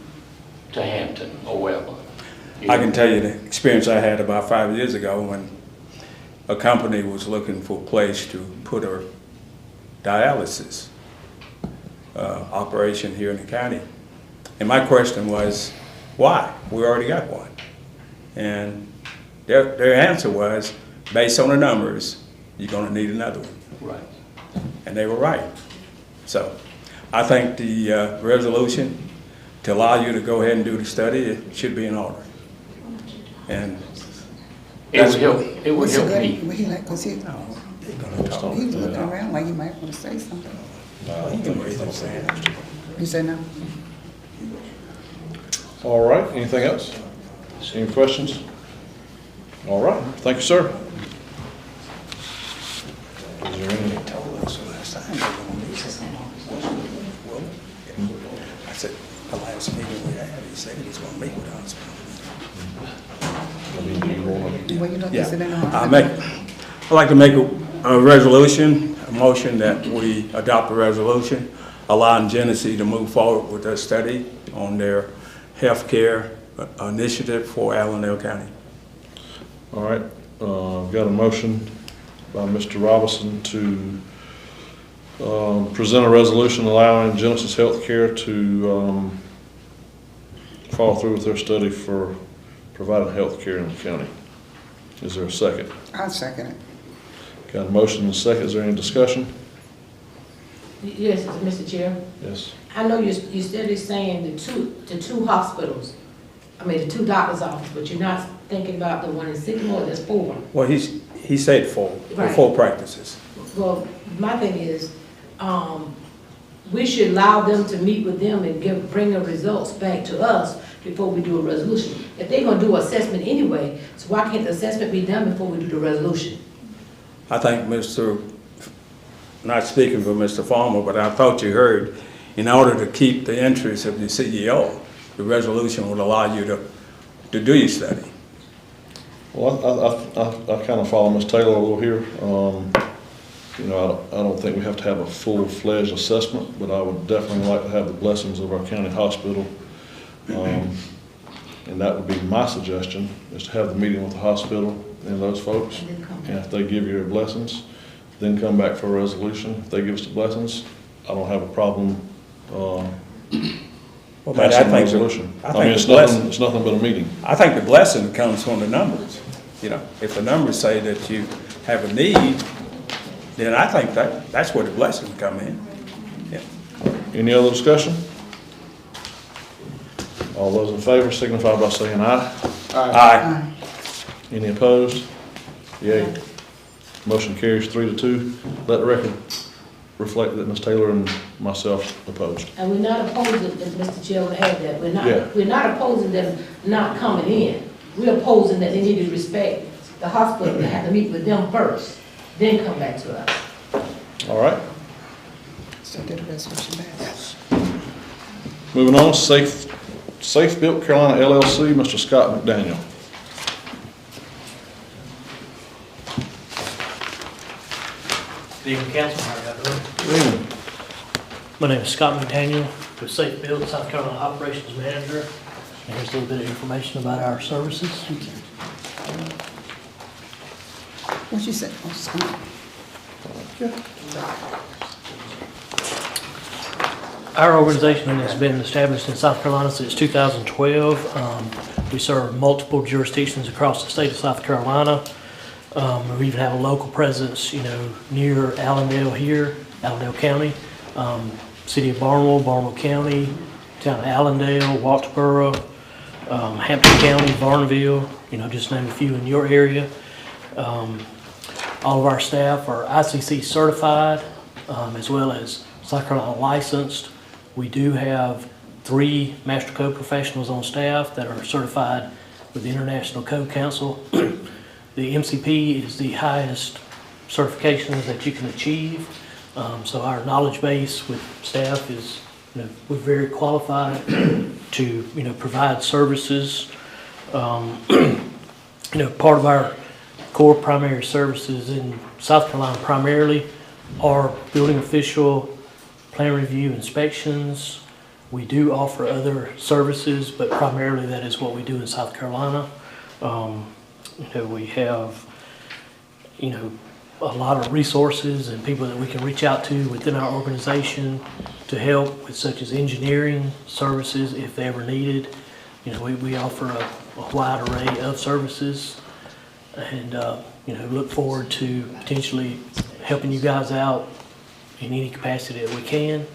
to Hampton or wherever. I can tell you the experience I had about 5 years ago when a company was looking for a place to put a dialysis operation here in the county. And my question was, why? We already got one. And their answer was, based on the numbers, you're gonna need another one. Right. And they were right. So I think the resolution to allow you to go ahead and do the study, it should be in order. And It would help me. He like, cause he was looking around like you might want to say something. You say no? All right, anything else? Any questions? All right, thank you, sir. Is there any? I said, the last meeting we had, he said he was gonna meet with us. Well, you know, they said they don't have- I'd like to make a resolution, a motion that we adopt a resolution allowing Genesee to move forward with their study on their healthcare initiative for Allendale County. All right, got a motion by Mr. Robinson to present a resolution allowing Genesis Healthcare to follow through with their study for providing health care in the county. Is there a second? I'll second it. Got a motion and a second. Is there any discussion? Yes, Mr. Chair. Yes. I know you steady saying the two hospitals, the two doctor's offices, but you're not thinking about the one in Sycamore, there's 4. Well, he said 4, Right. 4 practices. Well, my thing is, we should allow them to meet with them and bring the results back to us before we do a resolution. If they're gonna do assessment anyway, so why can't the assessment be done before we do the resolution? I think not speaking for Mr. Farmer, but I thought you heard, in order to keep the interest of the CEO, the resolution would allow you to do your study. Well, I kind of follow Ms. Taylor a little here. You know, I don't think we have to have a full-fledged assessment, but I would definitely like to have the blessings of our county hospital. And that would be my suggestion, is to have the meeting with the hospital and those folks. And if they give you their blessings, then come back for a resolution. If they give us the blessings, I don't have a problem passing the resolution. I mean, it's nothing but a meeting. I think the blessing comes from the numbers. You know, if the numbers say that you have a need, then I think that's where the blessings come in. Yeah. Any other discussion? All those in favor signify by saying aye. Aye. Any opposed? Yay. Motion carries 3-2. Let the record reflect that Ms. Taylor and myself opposed. And we're not opposing, as Mr. Chair would have that, Yeah. we're not opposing them not coming in. We're opposing that they need to respect the hospital, they have to meet with them first, then come back to us. All right, So did the resolution pass? moving on, Safe Built Carolina LLC, Mr. Scott McDaniel. Good evening, council. How are y'all doing? Good evening. My name is Scott McDaniel, with Safe Build, South Carolina Operations Manager. And here's a little bit of information about our services. What you said? Oh, Scott. Our organization has been established in South Carolina since 2012. We serve multiple jurisdictions across the state of South Carolina. We even have a local presence, near Allendale here, Allendale County, city of Barnwell County, town of Allendale, Walterboro, Hampton County, Varnville, just name a few in your area. All of our staff are ICC certified, as well as South Carolina licensed. We do have 3 Master Code professionals on staff that are certified with the International Code Council. The MCP is the highest certifications that you can achieve. So our knowledge base with staff is, we're very qualified to, provide services. Part of our core primary services in South Carolina primarily are building official, plan review, inspections. We do offer other services, but primarily that is what we do in South Carolina. We have, a lot of resources and people that we can reach out to within our organization to help with, such as engineering services if they ever needed. We offer a wide array of services, and look forward to potentially helping you guys out in any capacity that we can.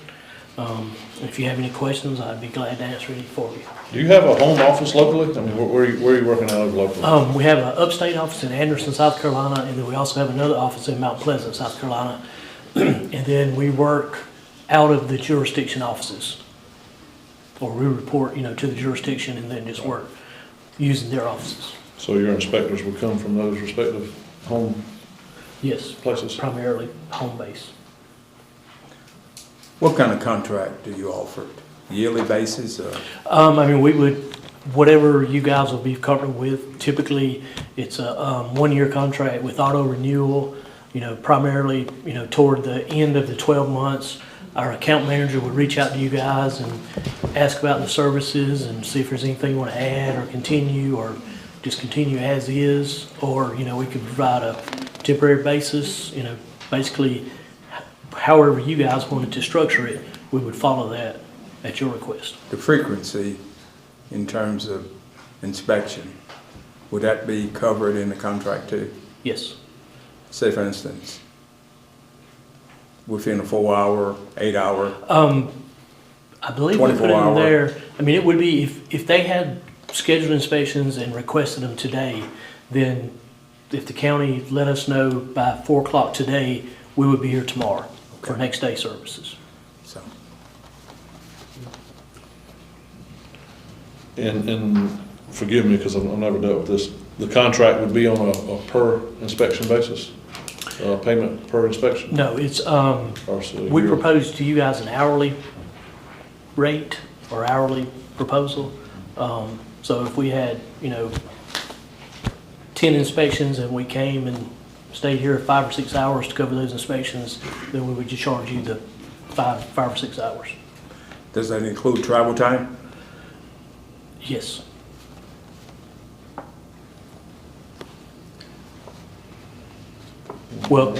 If you have any questions, I'd be glad to answer any for you. Do you have a home office locally? I mean, where are you working out of locally? We have an upstate office in Anderson, South Carolina, and then we also have another office in Mount Pleasant, South Carolina. And then we work out of the jurisdiction offices, or we report, to the jurisdiction and then just work using their offices. So your inspectors would come from those respective home Yes, places? primarily home base. What kind of contract do you offer? Yearly basis? We would, whatever you guys will be comfortable with. Typically, it's a 1-year contract with auto renewal. Primarily, toward the end of the 12 months, our account manager would reach out to you guys and ask about the services and see if there's anything you want to add or continue, or just continue as is, or we could provide a temporary basis. Basically, however you guys wanted to structure it, we would follow that at your request. The frequency in terms of inspection, would that be covered in the contract too? Yes. Say for instance, within a 4-hour, 8-hour, I believe we put it in 24-hour. there. It would be if they had scheduled inspections and requested them today, then if the county let us know by 4 o'clock today, we would be here tomorrow for next day services. so. And forgive me, because I've never dealt with this, the contract would be on a per inspection basis? Payment per inspection? No, it's, Or so we you're- proposed to you guys an hourly rate or hourly proposal. So if we had, 10 inspections and we came and stayed here 5 or 6 hours to cover those inspections, then we would just charge you the 5 or 6 hours. Does that include travel time? Yes. Well,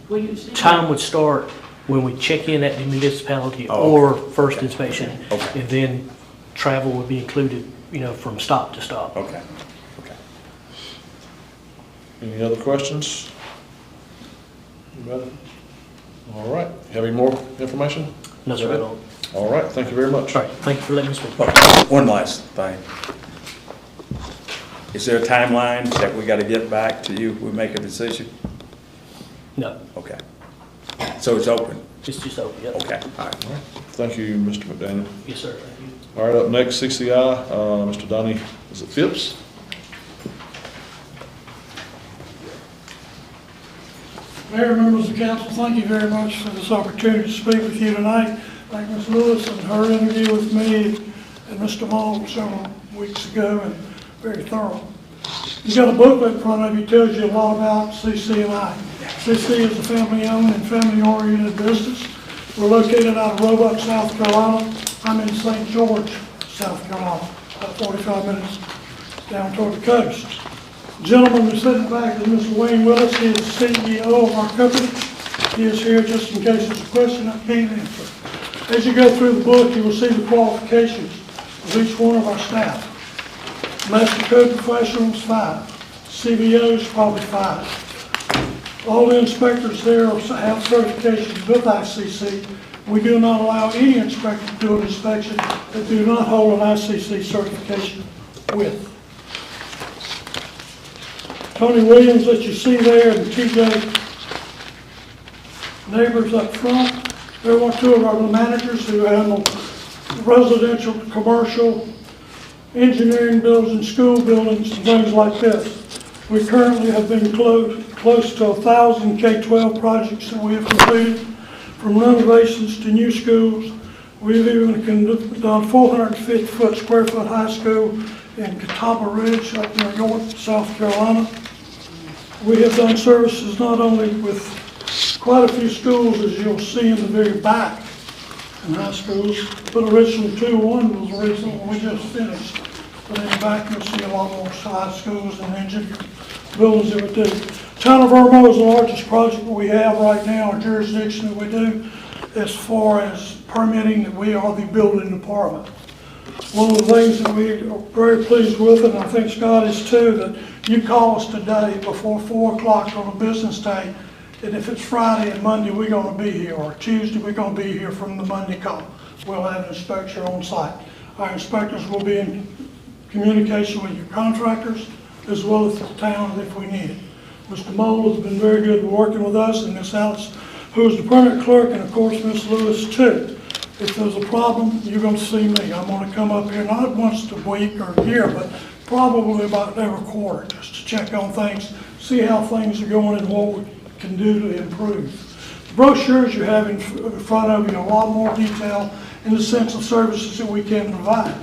Well, you see, time would start when we check in at the municipality Oh, or first inspection. Okay. And then travel would be included, from stop to stop. Okay. Okay. Any other questions? Anybody? All right, have any more information? No, sir, I don't. All right, thank you very much. All right, thank you for letting me speak. One last thing. Is there a timeline that we got to get back to you, we make a decision? No. Okay. So it's open? It's just open, yep. Okay, all right. Thank you, Mr. McDaniel. Yes, sir, thank you. All right, up next, 60I, Mr. Donnie, is it Phipps? Mayor, members of council, thank you very much for this opportunity to speak with you tonight. Like Ms. Lewis and her interview with me and Mr. Moll several weeks ago, and very thorough. You've got a booklet in front of you, tells you a lot about CC&I. CC is a family-owned and family-oriented business. We're located out of Roebuck, South Carolina. I'm in St. George, South Carolina, about 45 minutes down toward the coast. The gentleman who's sitting back is Mr. Wayne Willis. He is the CEO of our company. He is here just in case there's a question I can't answer. As you go through the book, you will see the qualifications of each one of our staff. Master Code Professionals, 5. CBOs, probably 5. All the inspectors there have certifications with ICC. We do not allow any inspector to do an inspection that do not hold an ICC certification with. Tony Williams that you see there and TJ Neighbors up front. They're one, 2 of our managers who handle residential, commercial, engineering buildings, school buildings, and things like this. We currently have been close to 1,000 K-12 projects that we have completed, from renovations to new schools. We've even done 450 square foot high school in Catawba Ridge up near York, South Carolina. We have done services not only with quite a few schools, as you'll see in the very back, in high schools, but originally 2-1 was the reason we just finished. But in the back, you'll see a lot more high schools and engineering buildings that we do. Town of Irmo is the largest project that we have right now, our jurisdiction that we do, as far as permitting, that we are the building department. One of the things that we are very pleased with, and I think Scott is too, that you call us today before 4 o'clock on a business day, and if it's Friday and Monday, we're going to be here, or Tuesday, we're going to be here from the Monday call. We'll have an inspector on site. Our inspectors will be in communication with your contractors, as well as the town if we need it. Mr. Moll has been very good working with us, and Ms. Alice, who is the permit clerk, and of course Ms. Lewis too. If there's a problem, you're going to see me. I'm going to come up here not once a week or a year, but probably about every quarter, just to check on things, see how things are going and what we can do to improve. The brochures you have in front of you are a lot more detail in the sense of services that we can provide.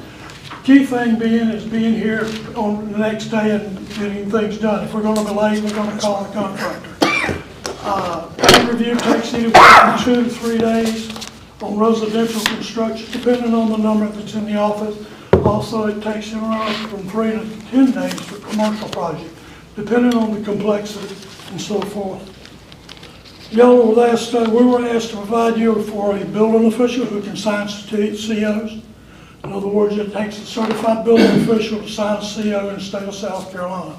Key thing being is being here on the next day and getting things done. If we're going to be late, we're going to call the contractor. Peer review takes anywhere from 2 to 3 days on residential construction, depending on the number that's in the office. Also, it takes anywhere from 3 to 10 days for commercial projects, depending on the complexity and so forth. Y'all were asked, we were asked to provide you for a building official who can sign COs. In other words, it takes a certified building official to sign a CO in the state of South Carolina.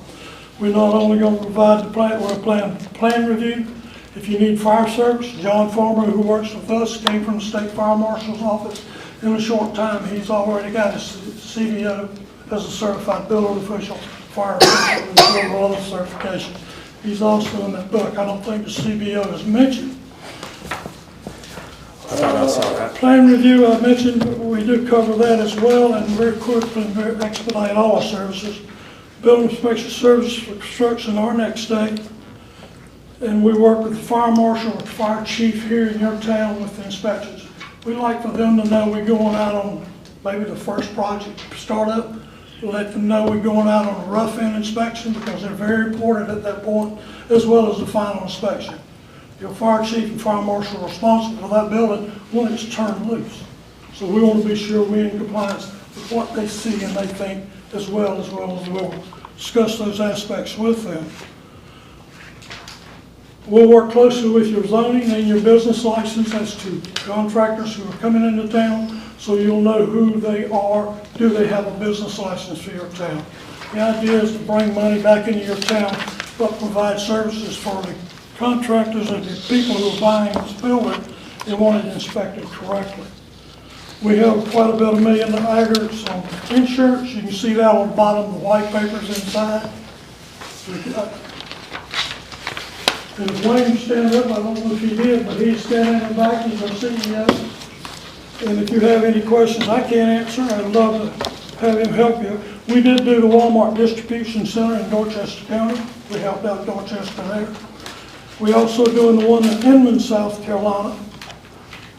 We're not only going to provide the plan review. If you need fire service, John Farmer, who works with us, came from the state fire marshal's office. In a short time, he's already got his CDO as a certified building official, fire official, and several other certifications. He's also in that book. I don't think the CBO is mentioned. Plan review, I mentioned, we do cover that as well, and very quickly and very expedite all our services. Building inspection services for construction our next day. And we work with the fire marshal, with the fire chief here in your town with the inspections. We like for them to know we're going out on maybe the first project startup, to let them know we're going out on a rough end inspection, because they're very important at that point, as well as the final inspection. Your fire chief and fire marshal are responsible for that building when it's turned loose. So we want to be sure we're in compliance with what they see and they think, as well as we'll discuss those aspects with them. We'll work closely with your zoning and your business license as to contractors who are coming into town, so you'll know who they are. Do they have a business license for your town? The idea is to bring money back into your town, but provide services for the contractors and the people who are buying this building and want it inspected correctly. We have quite a bit of million aggregates on insurance. You can see that on the bottom of the white papers inside. And if Wayne stands up, I don't know if he did, but he's standing in the back, he's our CEO. And if you have any questions I can't answer, I'd love to have him help you. We did do the Walmart Distribution Center in Dorchester County. We helped out Dorchester there. We also doing the one in Inman, South Carolina.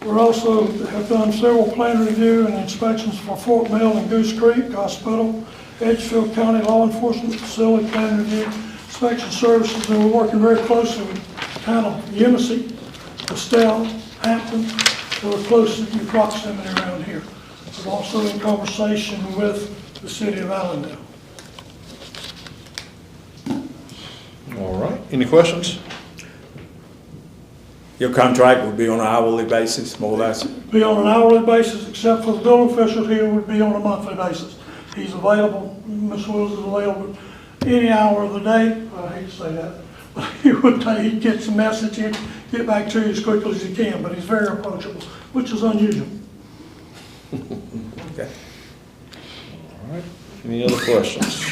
We also have done several plan review and inspections for Fort Mill and Goose Creek Hospital, Edgefield County Law Enforcement Facility plan review, inspection services, and we're working very closely with town of Yemassee, Estelle, Hampton, who are close in proximity around here. We're also in conversation with the city of Allendale. All right, any questions? Your contract would be on an hourly basis, more or less? Be on an hourly basis, except for the building official here would be on a monthly basis. He's available, Ms. Wills is available any hour of the day. I hate to say that, but he gets the message and get back to you as quickly as he can, but he's very approachable, which is unusual. Okay. All right, any other questions?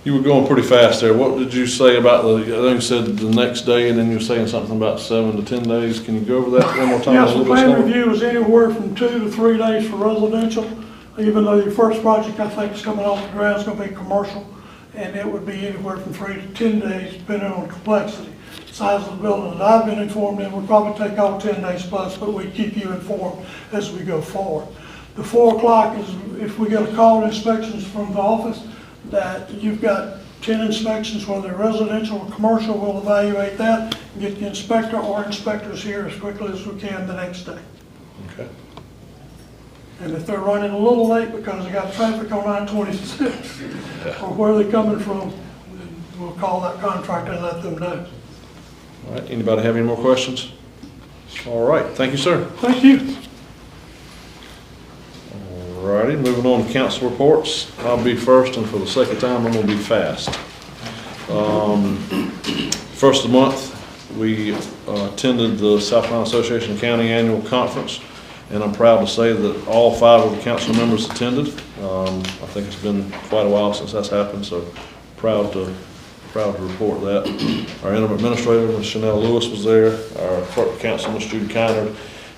You were going pretty fast there. What did you say about I think you said the next day, and then you were saying something about 7 to 10 days. Can you go over that one more time? Yes, the plan review is anywhere from 2 to 3 days for residential, even though your first project, I think, is coming off the ground, is going to be commercial, and it would be anywhere from 3 to 10 days, depending on complexity. Size of the building that I've been informed in would probably take all 10 days plus, but we keep you informed as we go forward. The 4 o'clock is if we get a call to inspections from the office, that you've got 10 inspections, whether residential or commercial, we'll evaluate that and get the inspector or inspectors here as quickly as we can the next day. Okay. And if they're running a little late because they got traffic on 926 or where they're coming from, then we'll call that contractor and let them know. All right, anybody have any more questions? All right, thank you, sir. Thank you. All righty, moving on to council reports. I'll be first, and for the second time, I'm gonna be fast. First of the month, we attended the South Carolina Association of County Annual Conference, and I'm proud to say that all 5 of the council members attended. I think it's been quite a while since that's happened, so proud to report that. Our interim administrator, Ms. Chanel Lewis, was there. Our clerk of council, Ms. Judy Kynard,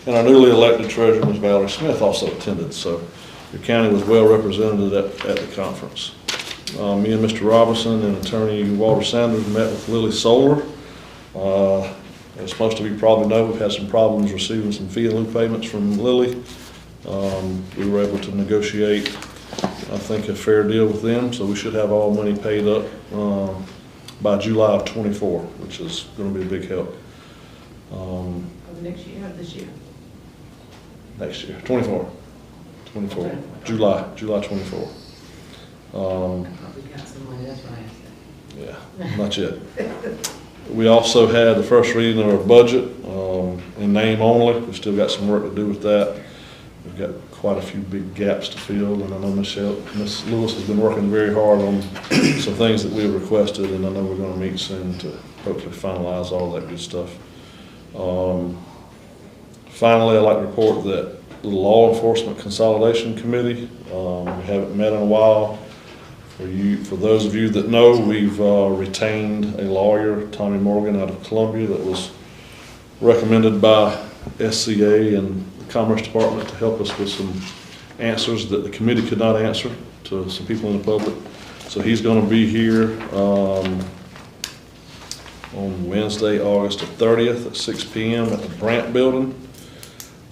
and our newly elected treasurer, Ms. Valerie Smith, also attended. So your county was well represented at the conference. Me and Mr. Robinson and attorney Walter Sanders met with Lily Solar. As most of you probably know, we've had some problems receiving some fee and lieu payments from Lily. We were able to negotiate, I think, a fair deal with them, so we should have all money paid up by July of 24, which is going to be a big help. Next year or this year? Next year, 24, July 24. Probably got some money, that's why I asked that. Yeah, not yet. We also had the first reading of our budget in name only. We've still got some work to do with that. We've got quite a few big gaps to fill, and I know Ms. Lewis has been working very hard on some things that we have requested, and I know we're going to meet soon to hopefully finalize all that good stuff. Finally, I'd like to report that the Law Enforcement Consolidation Committee, we haven't met in a while. For those of you that know, we've retained a lawyer, Tommy Morgan, out of Columbia, that was recommended by SCA and the Commerce Department to help us with some answers that the committee could not answer to some people in the public. So he's going to be here on Wednesday, August the 30th at 6 p.m. at the Brandt Building.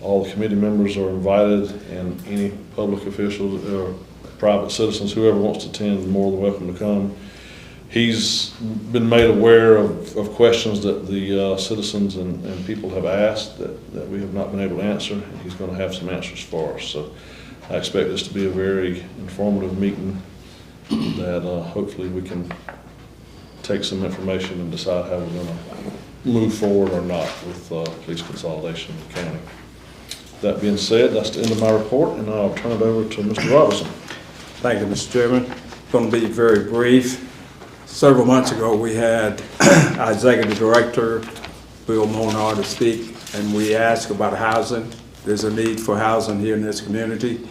All the committee members are invited, and any public officials or private citizens, whoever wants to attend, is more than welcome to come. He's been made aware of questions that the citizens and people have asked that we have not been able to answer, and he's going to have some answers for us. So I expect this to be a very informative meeting that hopefully we can take some information and decide how we're going to move forward or not with police consolidation in the county. That being said, that's the end of my report, and I'll turn it over to Mr. Robinson. Thank you, Mr. Chairman. Going to be very brief. Several months ago, we had our executive director, Bill Monard, to speak, and we asked about housing. There's a need for housing here in this community.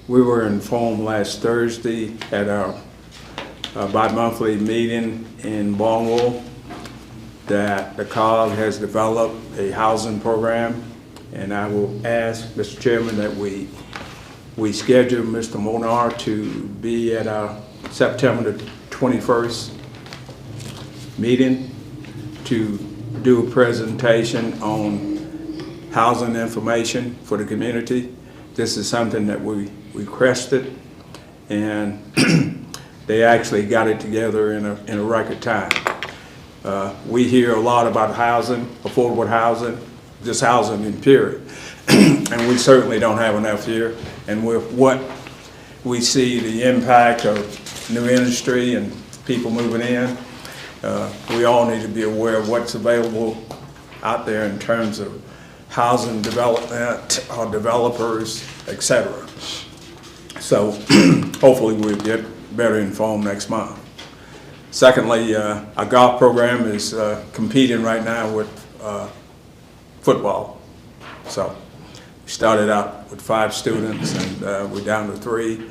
We were informed last Thursday at our bi-monthly meeting in Barnwell that the COG has developed a housing program, and I will ask, Mr. Chairman, that we schedule Mr. Monar to be at our September the 21st meeting to do a presentation on housing information for the community. This is something that we requested, and they actually got it together in a record time. We hear a lot about housing, affordable housing, just housing in period. And we certainly don't have enough here. And with what we see, the impact of new industry and people moving in, we all need to be aware of what's available out there in terms of housing development, developers, etc. So hopefully we'll get better informed next month. Secondly, our golf program is competing right now with football. So we started out with 5 students, and we're down to 3.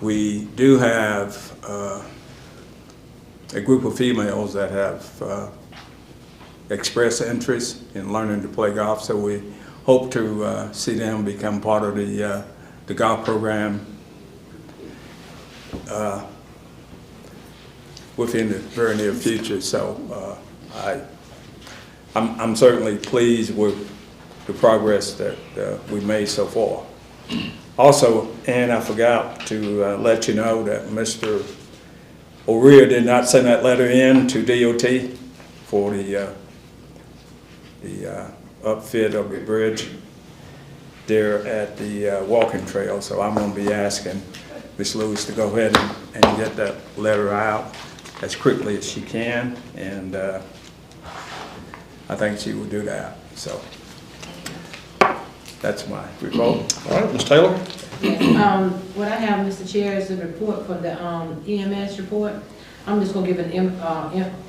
We do have a group of females that have expressed interest in learning to play golf, so we hope to see them become part of the golf program within the very near future. So I'm certainly pleased with the progress that we made so far. Also, and I forgot to let you know that Mr. O'Rear did not send that letter in to DOT for the upfit of the bridge there at the walking trail. So I'm going to be asking Ms. Lewis to go ahead and get that letter out as quickly as she can, and I think she will do that. So that's my report. All right, Ms. Taylor? Yes, what I have, Mr. Chair, is a report from the EMS report. I'm just going to give an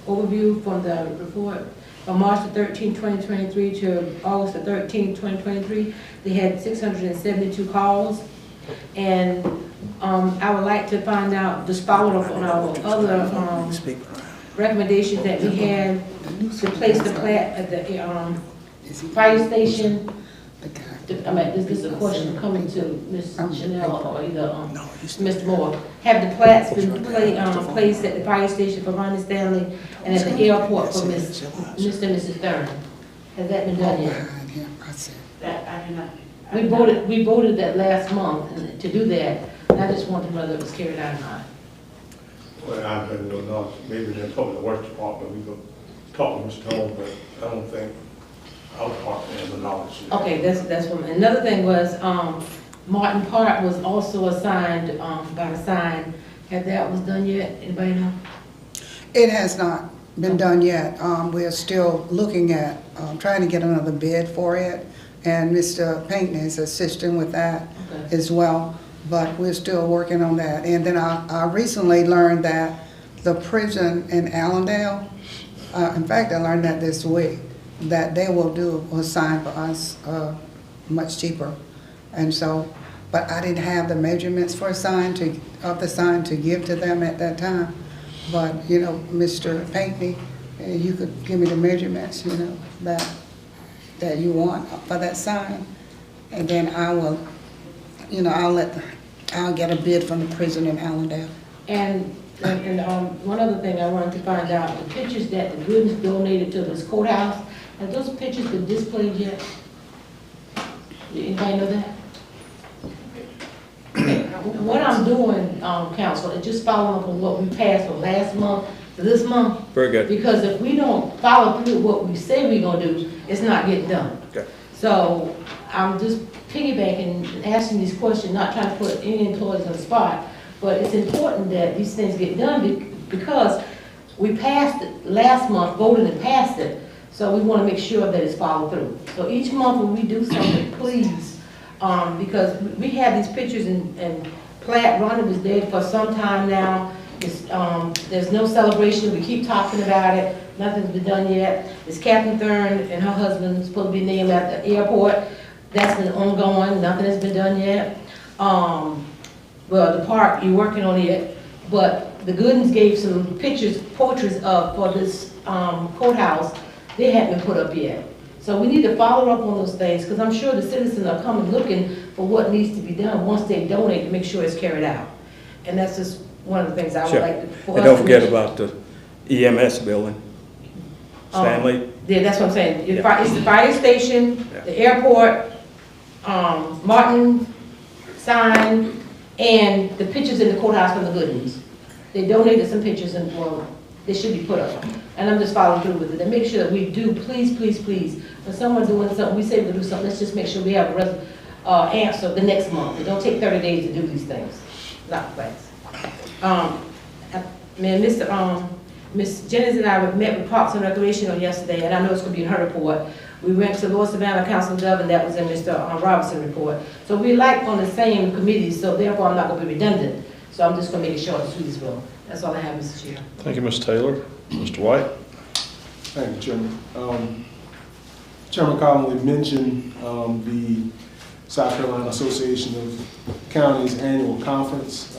overview from the report. From March the 13th, 2023 to August the 13th, 2023, they had 672 calls. And I would like to find out, just follow up on our other recommendations that we had to place the plat at the fire station. This is a question coming to Ms. Chanel or either Mr. Moore. Have the plats been placed at the fire station for Ronnie Stanley and at the airport for Mr. and Mrs. Thurman? Has that been done yet? That I do not. We voted that last month to do that, and I just wondered whether it was carried out or not. Well, I don't know, maybe they're talking to the work department, we could talk to Mr. Holmes, but I don't think our department has the knowledge. Okay, that's one. Another thing was, Martin Park was also assigned by a sign. Have that was done yet? Anybody know? It has not been done yet. We're still looking at, trying to get another bid for it, and Mr. Pinckney is assisting with that as well, but we're still working on that. And then I recently learned that the prison in Allendale, in fact, I learned that this week, that they will do a sign for us much cheaper. And so, but I didn't have the measurements for a sign of the sign to give to them at that time. But, you know, Mr. Pinckney, you could give me the measurements, you know, that you want for that sign. And then I will, you know, I'll get a bid from the prison in Allendale. And one other thing I wanted to find out, the pictures that the Goodens donated to this courthouse, have those pictures been displayed yet? Anybody know that? Okay. What I'm doing, Council, is just following up on what we passed from last month to this month. Very good. Because if we don't follow through what we say we're gonna do, it's not getting done. Okay. So I'm just piggybacking and asking these questions, not trying to put any employees on the spot, but it's important that these things get done because we passed it last month, voted and passed it. So we want to make sure that it's followed through. So each month when we do something, please, because we have these pictures and Platt Ronnie was dead for some time now. There's no celebration. We keep talking about it. Nothing's been done yet. It's Captain Thurn and her husband supposed to be named at the airport. That's been ongoing. Nothing has been done yet. Well, the park, you're working on it, but the Goodens gave some pictures, portraits of, for this courthouse. They haven't been put up yet. So we need to follow up on those things, because I'm sure the citizens are coming looking for what needs to be done once they donate to make sure it's carried out. And that's just one of the things I would like to. for And us don't to forget make- about the EMS building. Stanley? Yeah, that's what I'm saying. Yeah. It's the fire station, Yeah. the airport, Martin sign, and the pictures in the courthouse from the Goodens. They donated some pictures and, well, they should be put up. And I'm just following through with it, and make sure that we do, please, please, please, when someone's doing something, we say we'll do something, let's just make sure we have a answer the next month. It don't take 30 days to do these things. Not thanks. Miss Jennings and I met with Parks and Recreation on yesterday, and I know it's gonna be in her report. We went to Lower Savannah Council of Government, that was in Mr. Robinson report. So we like on the same committees, so therefore I'm not gonna be redundant. So I'm just gonna make it short and sweet as well. That's all I have, Mr. Chair. Thank you, Ms. Taylor. Mr. White? Thank you, Chairman. Chairman Collins mentioned the South Carolina Association of Counties Annual Conference.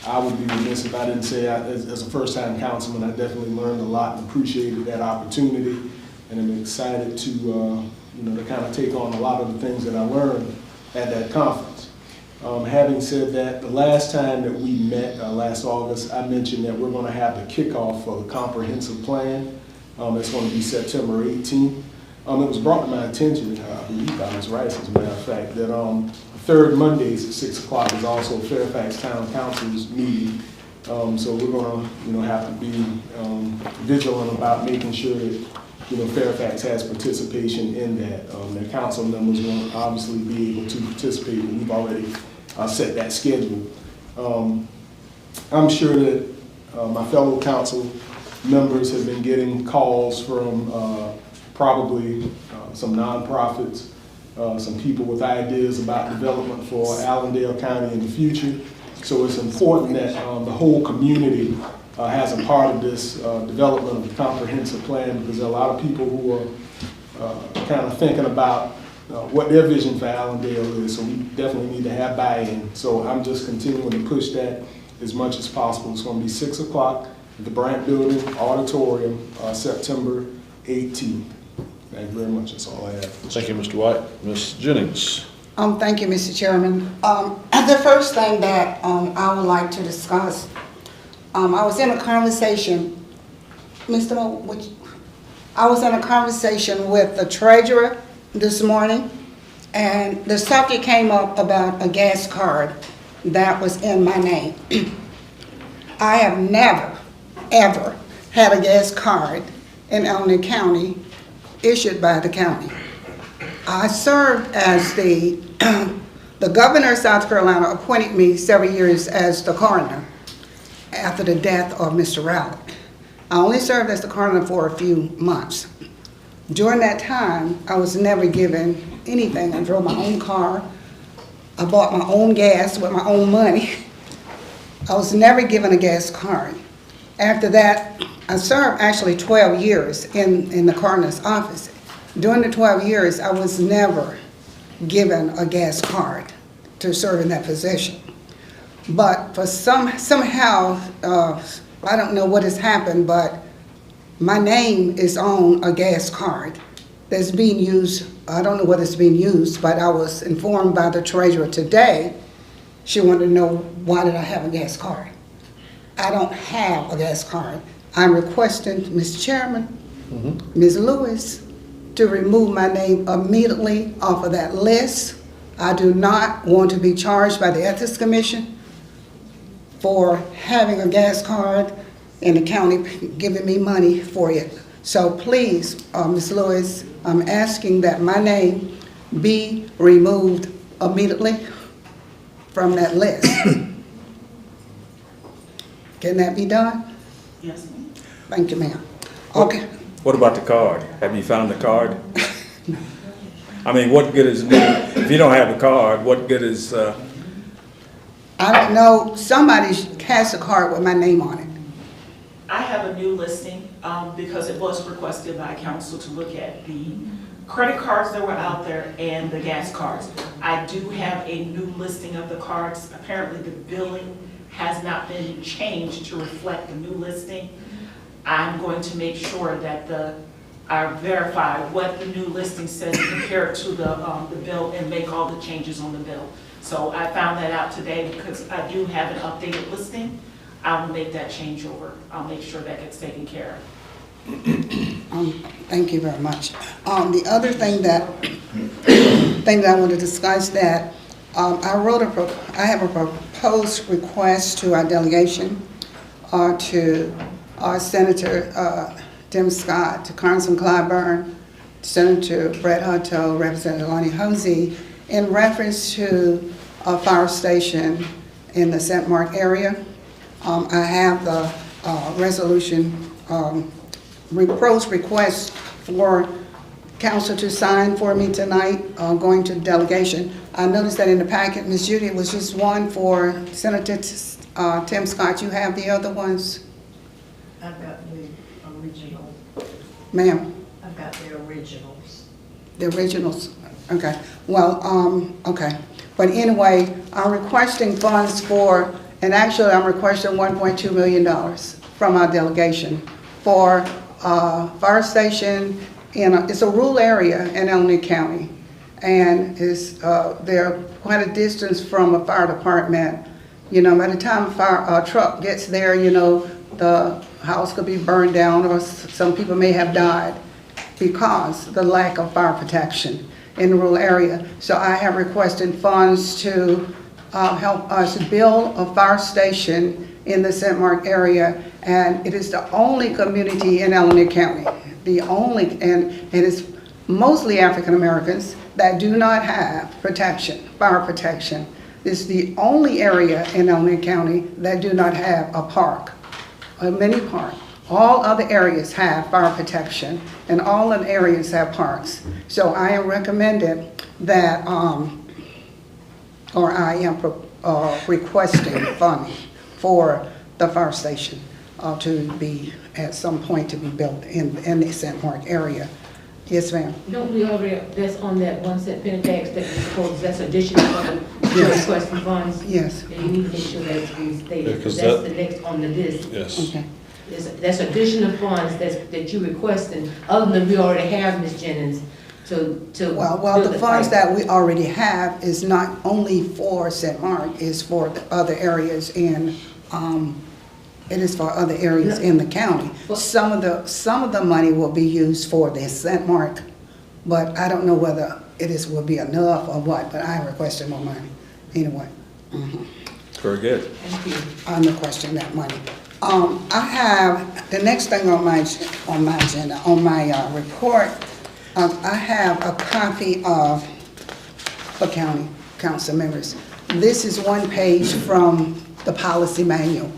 I would be remiss if I didn't say, as a first-time councilman, I definitely learned a lot and appreciated that opportunity. And I'm excited to, to kind of take on a lot of the things that I learned at that conference. Having said that, the last time that we met, last August, I mentioned that we're going to have the kickoff for the comprehensive plan. It's going to be September 18th. It was brought to my attention, I believe by Ms. Rice, as a matter of fact, that third Mondays at 6 o'clock is also Fairfax Town Council's meeting. So we're going to, have to be vigilant about making sure that, Fairfax has participation in that. Their council members will obviously be able to participate, and we've already set that schedule. I'm sure that my fellow council members have been getting calls from probably some nonprofits, some people with ideas about development for Allendale County in the future. So it's important that the whole community has a part of this development of the comprehensive plan, because there are a lot of people who are kind of thinking about what their vision for Allendale is. So we definitely need to have buy-in. So I'm just continuing to push that as much as possible. It's going to be 6 o'clock at the Brandt Building Auditorium, September 18th. Thank you very much. That's all I have. Thank you, Mr. White. Ms. Jennings? Thank you, Mr. Chairman. The first thing that I would like to discuss, I was in a conversation, Mr. Mo, I was in a conversation with the treasurer this morning, and the subject came up about a gas card that was in my name. I have never, ever had a gas card in Allendale County issued by the county. I served as the governor of South Carolina appointed me several years as the coroner after the death of Mr. Rowley. I only served as the coroner for a few months. During that time, I was never given anything. I drove my own car. I bought my own gas with my own money. I was never given a gas card. After that, I served actually 12 years in the coroner's office. During the 12 years, I was never given a gas card to serve in that position. But for somehow, I don't know what has happened, but my name is on a gas card that's being used. I don't know what it's being used, but I was informed by the treasurer today. She wanted to know, why did I have a gas card? I don't have a gas card. I'm requesting, Mr. Chairman, Ms. Lewis, to remove my name immediately off of that list. I do not want to be charged by the Ethics Commission for having a gas card and the county giving me money for it. So please, Ms. Lewis, I'm asking that my name be removed immediately from that list. Can that be done? Yes, ma'am. Thank you, ma'am. Okay. What about the card? Have you found the card? I mean, what good is it? If you don't have a card, what good is... I don't know, somebody has a card with my name on it. I have a new listing because it was requested by council to look at the credit cards that were out there and the gas cards. I do have a new listing of the cards. Apparently the billing has not been changed to reflect the new listing. I'm going to make sure that I verify what the new listing says compared to the bill and make all the changes on the bill. So I found that out today because I do have an updated listing. I will make that change over. I'll make sure that gets taken care of. Thank you very much. The other thing that I want to discuss that I have a proposed request to our delegation, to our Senator Tim Scott, to Congressman Clyburn, Senator Brett Hutto, Representative Lonnie Hosey, in reference to a fire station in the St. Mark area. I have the resolution, proposed request for council to sign for me tonight, going to the delegation. I noticed that in the packet, Ms. Judy, it was just one for Senator Tim Scott. You have the other ones? I've got the original. Ma'am? I've got the originals. The originals, okay. Well, okay. But anyway, I'm requesting funds for, and actually I'm requesting $1.2 million from our delegation for fire station it's a rural area in Allendale County. And they're quite a distance from a fire department. You know, by the time a fire truck gets there, you know, the house could be burned down or some people may have died because of the lack of fire protection in the rural area. So I have requested funds to help us build a fire station in the St. Mark area, and it is the only community in Allendale County, the only, and it is mostly African Americans that do not have protection, fire protection. It's the only area in Allendale County that do not have a park, a mini park. All other areas have fire protection, and all other areas have parks. So I am recommending that, or I am requesting funding for the fire station to be, at some point, to be built in the St. Mark area. Yes, ma'am. Don't we already, that's on that 1 cent penny tax that you propose, that's additional for the requesting funds? Yes. And you need to make sure that's restated, Yeah, because that's the next on the list. Yes. Okay. That's additional funds that you're requesting, other than we already have, Ms. Jennings, to Well, build the funds site. that we already have is not only for St. Mark, it's for the other areas in, it is for other areas in the county. Some of the money will be used for the St. Mark, but I don't know whether will be enough or what, but I requested more money anyway. Very good. Thank you. I'm requesting that money. I have, the next thing on my agenda, on my report, I have a copy of, for county council members. This is one page from the policy manual,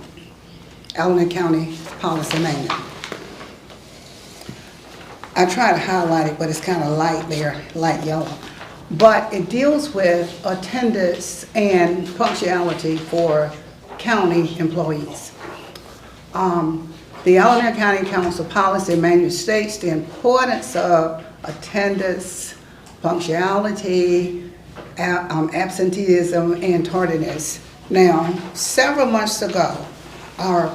Allendale County Policy Manual. I try to highlight it, but it's kind of light there, light yellow. But it deals with attendance and punctuality for county employees. The Allendale County Council Policy Manual states the importance of attendance, punctuality, absenteeism, and tardiness. Now, several months ago, our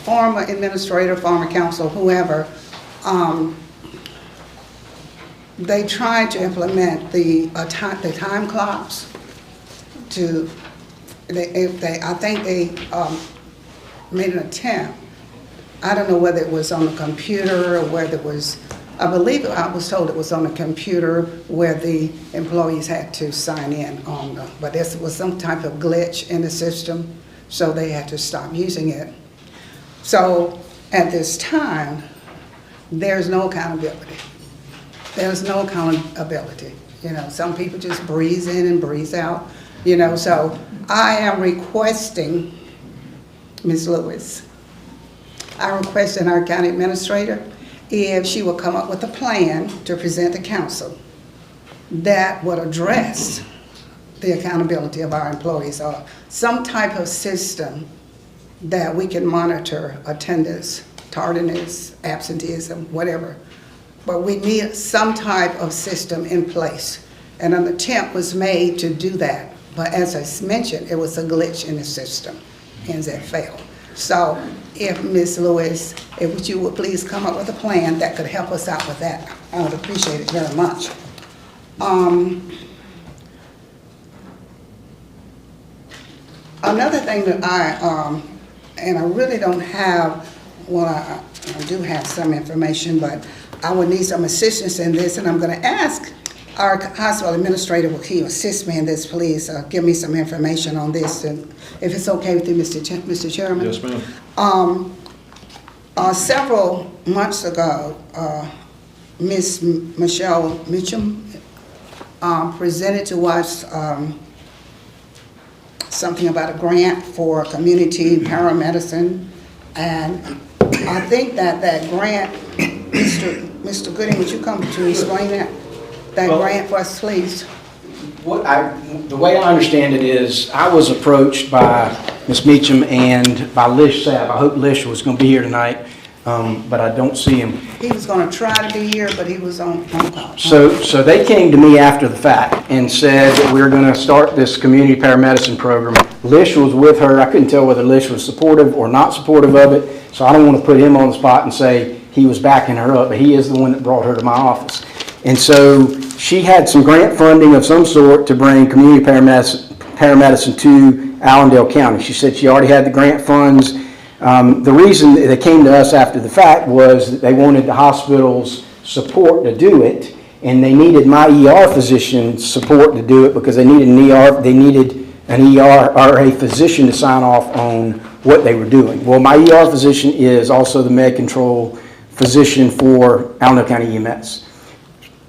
former administrator, former council, whoever, they tried to implement the time clocks to, I think they made an attempt. I don't know whether it was on the computer or whether it was, I believe I was told it was on the computer where the employees had to sign in on the, but there was some type of glitch in the system, so they had to stop using it. So at this time, there's no accountability. There's no accountability. You know, some people just breeze in and breeze out, you know, so I am requesting, Ms. Lewis, I'm requesting our county administrator, if she will come up with a plan to present to council that would address the accountability of our employees, or some type of system that we can monitor attendance, tardiness, absenteeism, whatever. But we need some type of system in place. And an attempt was made to do that. But as I mentioned, it was a glitch in the system. NZET failed. So if Ms. Lewis, if you would please come up with a plan that could help us out with that, I would appreciate it very much. Another thing that and I really don't have, well, I do have some information, but I would need some assistance in this, and I'm going to ask our hospital administrator, will he assist me in this, please give me some information on this, and if it's okay with you, Mr. Chairman. Yes, ma'am. Several months ago, Ms. Michelle Mitchum presented to us something about a grant for community paramedicine, and I think that grant, Mr. Gooding, would you come to explain that grant for us, please? The way I understand it is, I was approached by Ms. Meacham and by Lish Sapp. I hope Lish was going to be here tonight, but I don't see him. He was going to try to be here, but he was on phone call. So they came to me after the fact and said that we're going to start this community paramedicine program. Lish was with her. I couldn't tell whether Lish was supportive or not supportive of it, so I don't want to put him on the spot and say he was backing her up, but he is the one that brought her to my office. And so she had some grant funding of some sort to bring community paramedicine to Allendale County. She said she already had the grant funds. The reason they came to us after the fact was that they wanted the hospital's support to do it, and they needed my ER physician support to do it because they needed an ER or a physician to sign off on what they were doing. Well, my ER physician is also the med control physician for Allendale County EMS.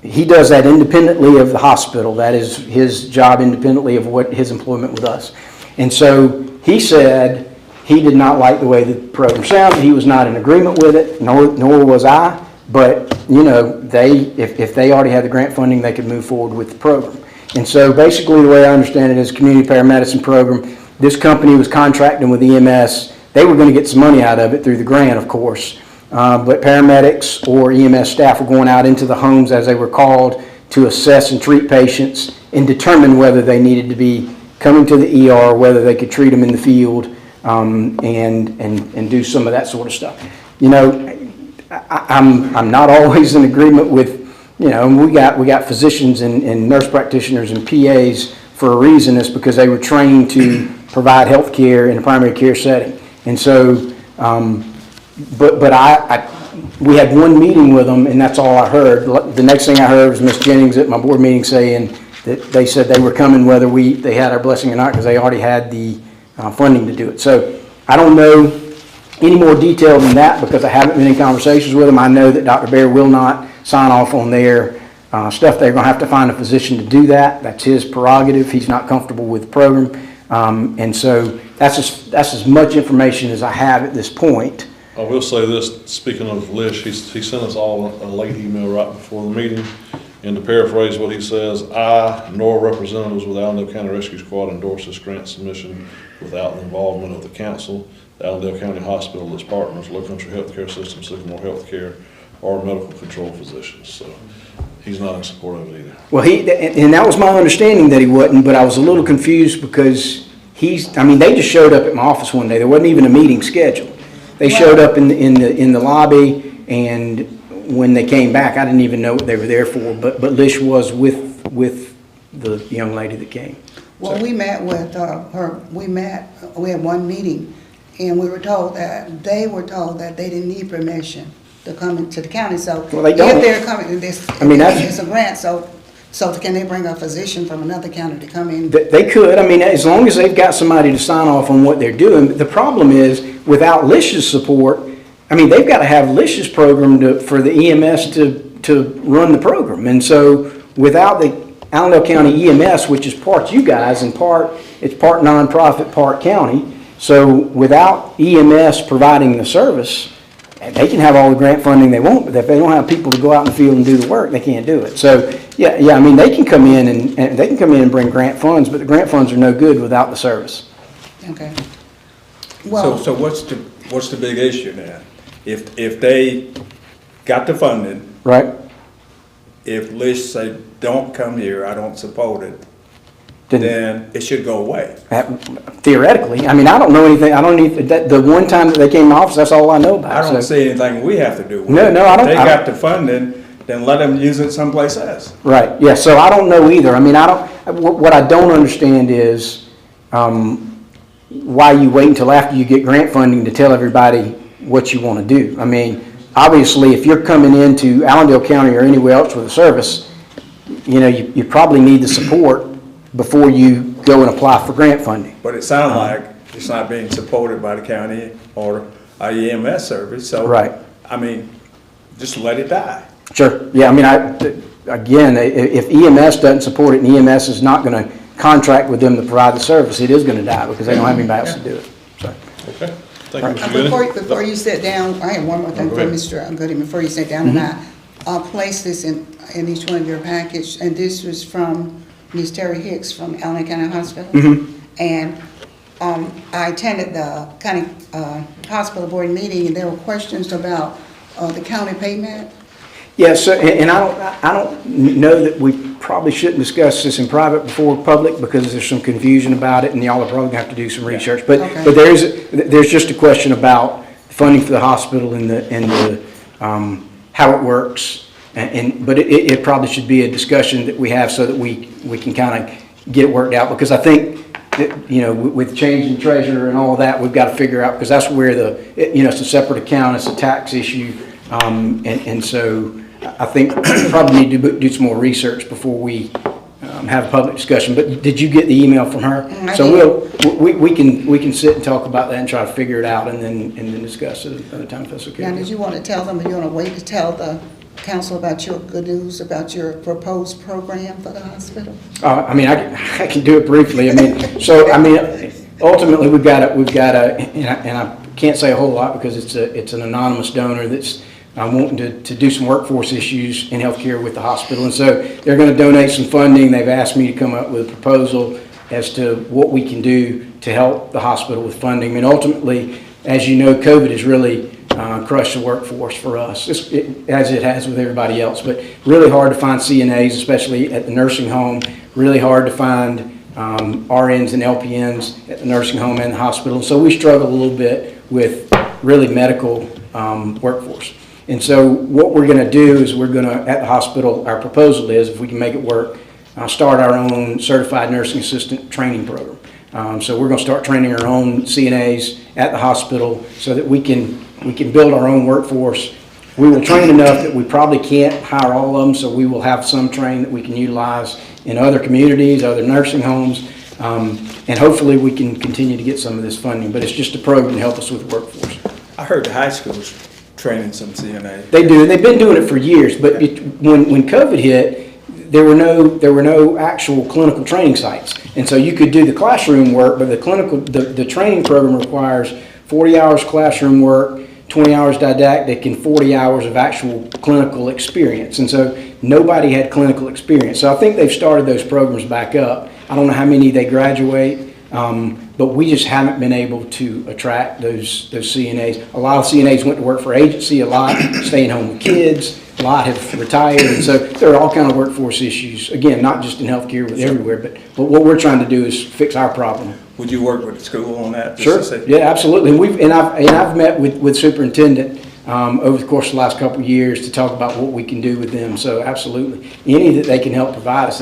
He does that independently of the hospital. That is his job independently of what his employment with us. And so he said he did not like the way the program sounded. He was not in agreement with it, nor was I. But, you know, if they already had the grant funding, they could move forward with the program. And so basically the way I understand it is community paramedicine program. This company was contracting with EMS. They were going to get some money out of it through the grant, of course. But paramedics or EMS staff were going out into the homes, as they were called, to assess and treat patients and determine whether they needed to be coming to the ER, whether they could treat them in the field, and do some of that sort of stuff. You know, I'm not always in agreement with, you know, we got physicians and nurse practitioners and PAs for a reason. It's because they were trained to provide health care in a primary care setting. And so, we had one meeting with them, and that's all I heard. The next thing I heard was Ms. Jennings at my board meeting saying that they said they were coming whether they had our blessing or not, because they already had the funding to do it. So I don't know any more detail than that because I haven't been in conversations with them. I know that Dr. Baer will not sign off on their stuff. They're going to have to find a physician to do that. That's his prerogative. He's not comfortable with the program. And so that's as much information as I have at this point. I will say this, speaking of Lish, he sent us all a late email right before the meeting, and to paraphrase what he says, I nor representatives with Allendale County Rescue Squad endorse this grant submission without the involvement of the council, the Allendale County Hospital, its partners, Low Country Healthcare System, Sycamore Healthcare, or medical control physicians. So he's not in support of it either. Well, and that was my understanding that he wasn't, but I was a little confused because they just showed up at my office one day. There wasn't even a meeting scheduled. They showed up in the lobby, and when they came back, I didn't even know what they were there for. But Lish was with the young lady that came. Well, we met with her. We had one meeting, and we were told that they didn't need permission to come into the county. So well, they don't. If they're coming, it's a grant. So can they bring a physician from another county to come in? They could. I mean, as long as they've got somebody to sign off on what they're doing. The problem is, without Lish's support, I mean, they've got to have Lish's program for the EMS to run the program. And so without the Allendale County EMS, which is part you guys, and it's part nonprofit, part county. So without EMS providing the service, they can have all the grant funding they want, but if they don't have people to go out in the field and do the work, they can't do it. So yeah, I mean, they can come in and bring grant funds, but the grant funds are no good without the service. Okay. Well, So what's the big issue now? If they got the funding, right? If Lish say, don't come here, I don't support it, then it should go away. Theoretically, I mean, I don't know anything, I don't need, the one time that they came to office, that's all I know about. I don't so- see anything we have to do with it. No, no, I don't- If they I got the funding, then let them use it someplace else. Right, yeah, so I don't know either. I mean, what I don't understand is why you wait until after you get grant funding to tell everybody what you want to do. I mean, obviously, if you're coming into Allendale County or anywhere else with a service, you know, you probably need the support before you go and apply for grant funding. But it sounds like it's not being supported by the county or our EMS service, so. Right. I mean, just let it die. Sure, yeah, I mean, again, if EMS doesn't support it and EMS is not going to contract with them to provide the service, it is going to die because they don't have anybody else to do it, so. Okay, thank you, Mr. Gooding. Before you sit down, I have one more thing Go for ahead. Mr. Gooding, before you sit down, and I'll place this in each one of your package, and this was from Ms. Terry Hicks from Allendale County Hospital. And I attended the county hospital board meeting, and there were questions about the county payment. Yeah, so, and I don't know that we probably shouldn't discuss this in private before public because there's some confusion about it and y'all are probably gonna have to do some research. But, Okay. but there's just a question about funding for the hospital and the how it works. But it probably should be a discussion that we have so that we can kind of get it worked out. Because I think that, you know, with changing treasurer and all of that, we've got to figure out, because that's where it's a separate account, it's a tax issue. And so I think we probably need to do some more research before we have a public discussion. But did you get the email from her? I So we can sit and talk about that and try to figure it out and then discuss it another time if that's okay. Now, did you want to tell them, or you want to wait to tell the council about your good news, about your proposed program for the hospital? I mean, I can do it briefly. I mean, so, I mean, ultimately, we've got and I can't say a whole lot because it's an anonymous donor that's wanting to do some workforce issues in healthcare with the hospital. And so they're going to donate some funding. They've asked me to come up with a proposal as to what we can do to help the hospital with funding. I mean, ultimately, as you know, COVID has really crushed the workforce for us, as it has with everybody else. But really hard to find CNAs, especially at the nursing home. Really hard to find RNs and LPNs at the nursing home and the hospital. So we struggle a little bit with really medical workforce. And so what we're going to do is we're going to, at the hospital, our proposal is, if we can make it work, start our own certified nursing assistant training program. So we're going to start training our own CNAs at the hospital so that we can build our own workforce. We will train enough that we probably can't hire all of them, so we will have some train that we can utilize in other communities, other nursing homes, and hopefully we can continue to get some of this funding. But it's just a program to help us with the workforce. I heard the high school's training some CNA. They do, and they've been doing it for years. But when COVID hit, there were no actual clinical training sites, and so you could do the classroom work, but the training program requires 40 hours classroom work, 20 hours didactic, and 40 hours of actual clinical experience. And so nobody had clinical experience. So I think they've started those programs back up. I don't know how many they graduate. But we just haven't been able to attract those CNAs. A lot of CNAs went to work for agency, a lot staying home with kids, a lot have retired, and so there are all kind of workforce issues. Again, not just in healthcare, but everywhere. But what we're trying to do is fix our problem. Would you work with the school on that? Sure. Yeah, absolutely. And I've met with superintendent over the course of the last couple of years to talk about what we can do with them. So absolutely, any that they can help provide us,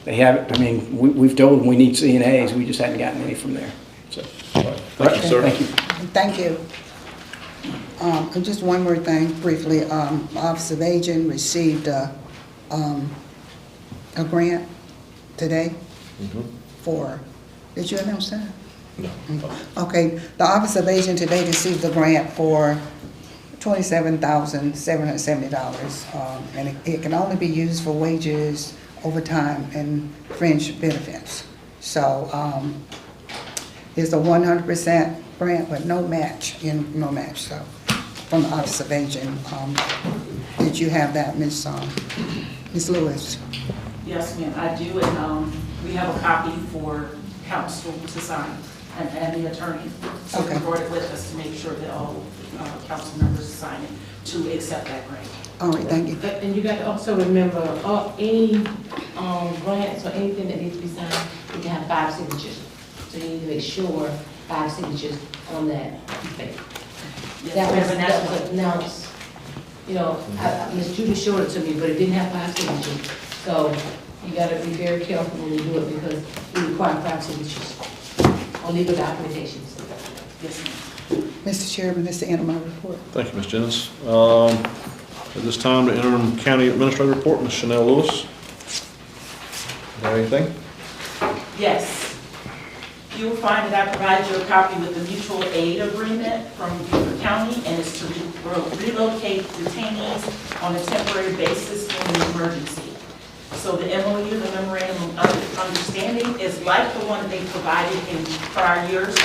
they haven't. I mean, we've told them we need CNAs. We just hadn't gotten any from there. So, thank you, sir. Thank you. Thank you. Just one more thing briefly. Office of Aging received a grant today for, did you announce that? No. Okay, the Office of Aging today received a grant for $27,770. And it can only be used for wages, overtime, and fringe benefits. So it's a 100% grant with no match, so from the Office of Aging. Did you have that, Ms. Lewis? Yes, ma'am, I do, and we have a copy for council to sign and the attorney. So we brought it with us to make sure that all council members sign it to accept that grant. All right, thank you. And you got to also remember, any grants or anything that needs to be signed you can have 5 signatures. So you need to make sure 5 signatures on that paper. That was announced, you know, Ms. Judy showed it to me, but it didn't have 5 signatures. So you gotta be very careful when you do it because we require 5 signatures on legal documentations. Yes, ma'am. Mr. Chairman, that's the end of my report. Thank you, Ms. Jennings. At this time, the interim county administrator report, Ms. Chanel Lewis. Got anything? Yes. You will find that I provide you a copy with the mutual aid agreement from Beaufort County, and it's to relocate detainees on a temporary basis in an emergency. So the MOU, the Memorandum of Understanding, is like the one they provided in prior years.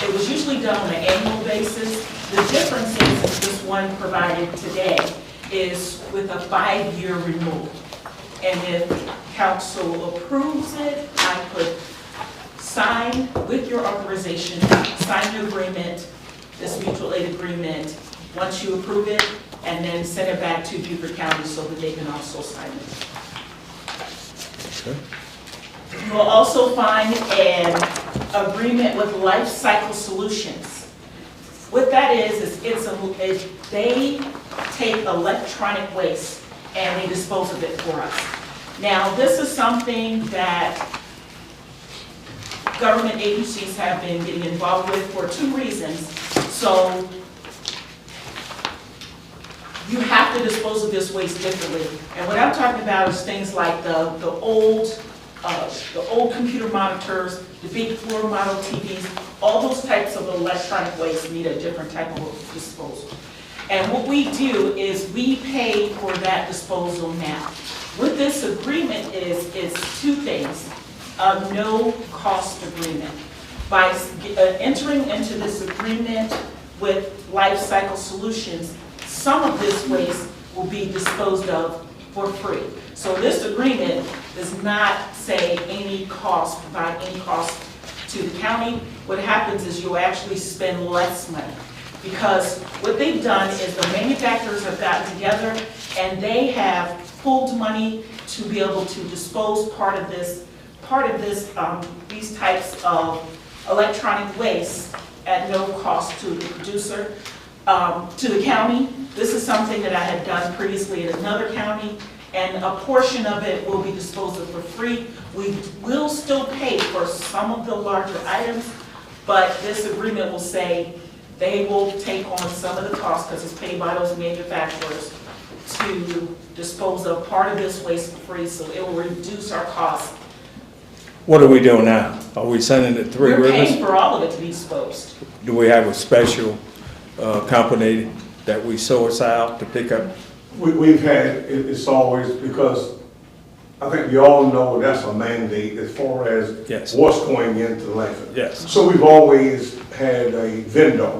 It was usually done on an annual basis. The difference is this one provided today is with a 5-year renewal. And if council approves it, I could sign with your authorization, sign the agreement, this mutual aid agreement, once you approve it, and then send it back to Beaufort County so that they can also sign it. Okay. You will also find an agreement with Life Cycle Solutions. What that is they take electronic waste and they dispose of it for us. Now, this is something that government agencies have been getting involved with for 2 reasons. So you have to dispose of this waste differently. And what I'm talking about is things like the old computer monitors, the big floor model TVs, all those types of electronic waste need a different type of disposal. And what we do is we pay for that disposal now. What this agreement is 2 things. A no-cost agreement. By entering into this agreement with Life Cycle Solutions, some of this waste will be disposed of for free. So this agreement does not say any cost, provide any cost to the county. What happens is you'll actually spend less money. Because what they've done is the manufacturers have gotten together and they have pulled money to be able to dispose part of these types of electronic waste at no cost to the producer, to the county. This is something that I had done previously in another county, and a portion of it will be disposed of for free. We will still pay for some of the larger items, but this agreement will say they will take on some of the costs because it's paid by those manufacturers to dispose of part of this waste for free, so it will reduce our costs. What are we doing now? Are we sending it 3 We're rivers? paying for all of it to be disposed. Do we have a special company that we source out to pick up? We've had, it's always, because I think we all know that's a mandate as far as Yes. what's going into the landfill. Yes. So we've always had a vendor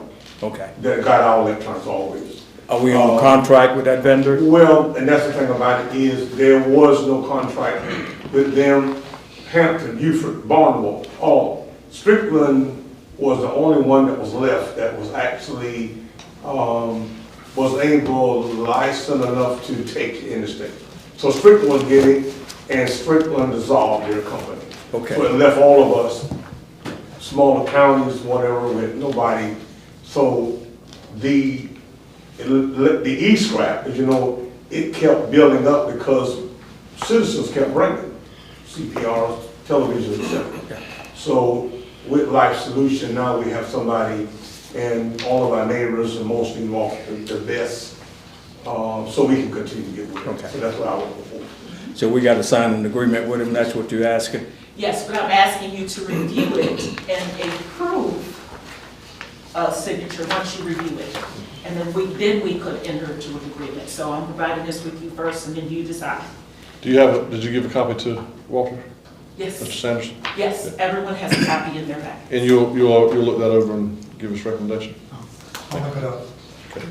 Okay. that got our electronics always. Are we on contract with that vendor? Well, and that's the thing about it is there was no contract with them, Hampton, Beaufort, Barnwell, all. Strickland was the only one that was left that was actually, was able, licensed enough to take the interstate. So Strickland was getting, and Strickland dissolved their company. Okay. So it left all of us, smaller counties, whatever, with nobody. So the E-scrap, as you know, it kept building up because citizens kept bringing CPRs, television, etc. So with Life Solution, now we have somebody, and all of our neighbors are mostly walk the best, so we can continue to get with it. Okay. So that's what I was looking for. So we got to sign an agreement with him, that's what you're asking? Yes, but I'm asking you to review it and approve a signature once you review it. And then we could enter into an agreement. So I'm providing this with you first and then you decide. Do you have, did you give a copy to Walter? Yes. Mr. Sanderson? Yes, everyone has a copy in their back. And you'll look that over and give us recommendation? I'll look it up. Okay.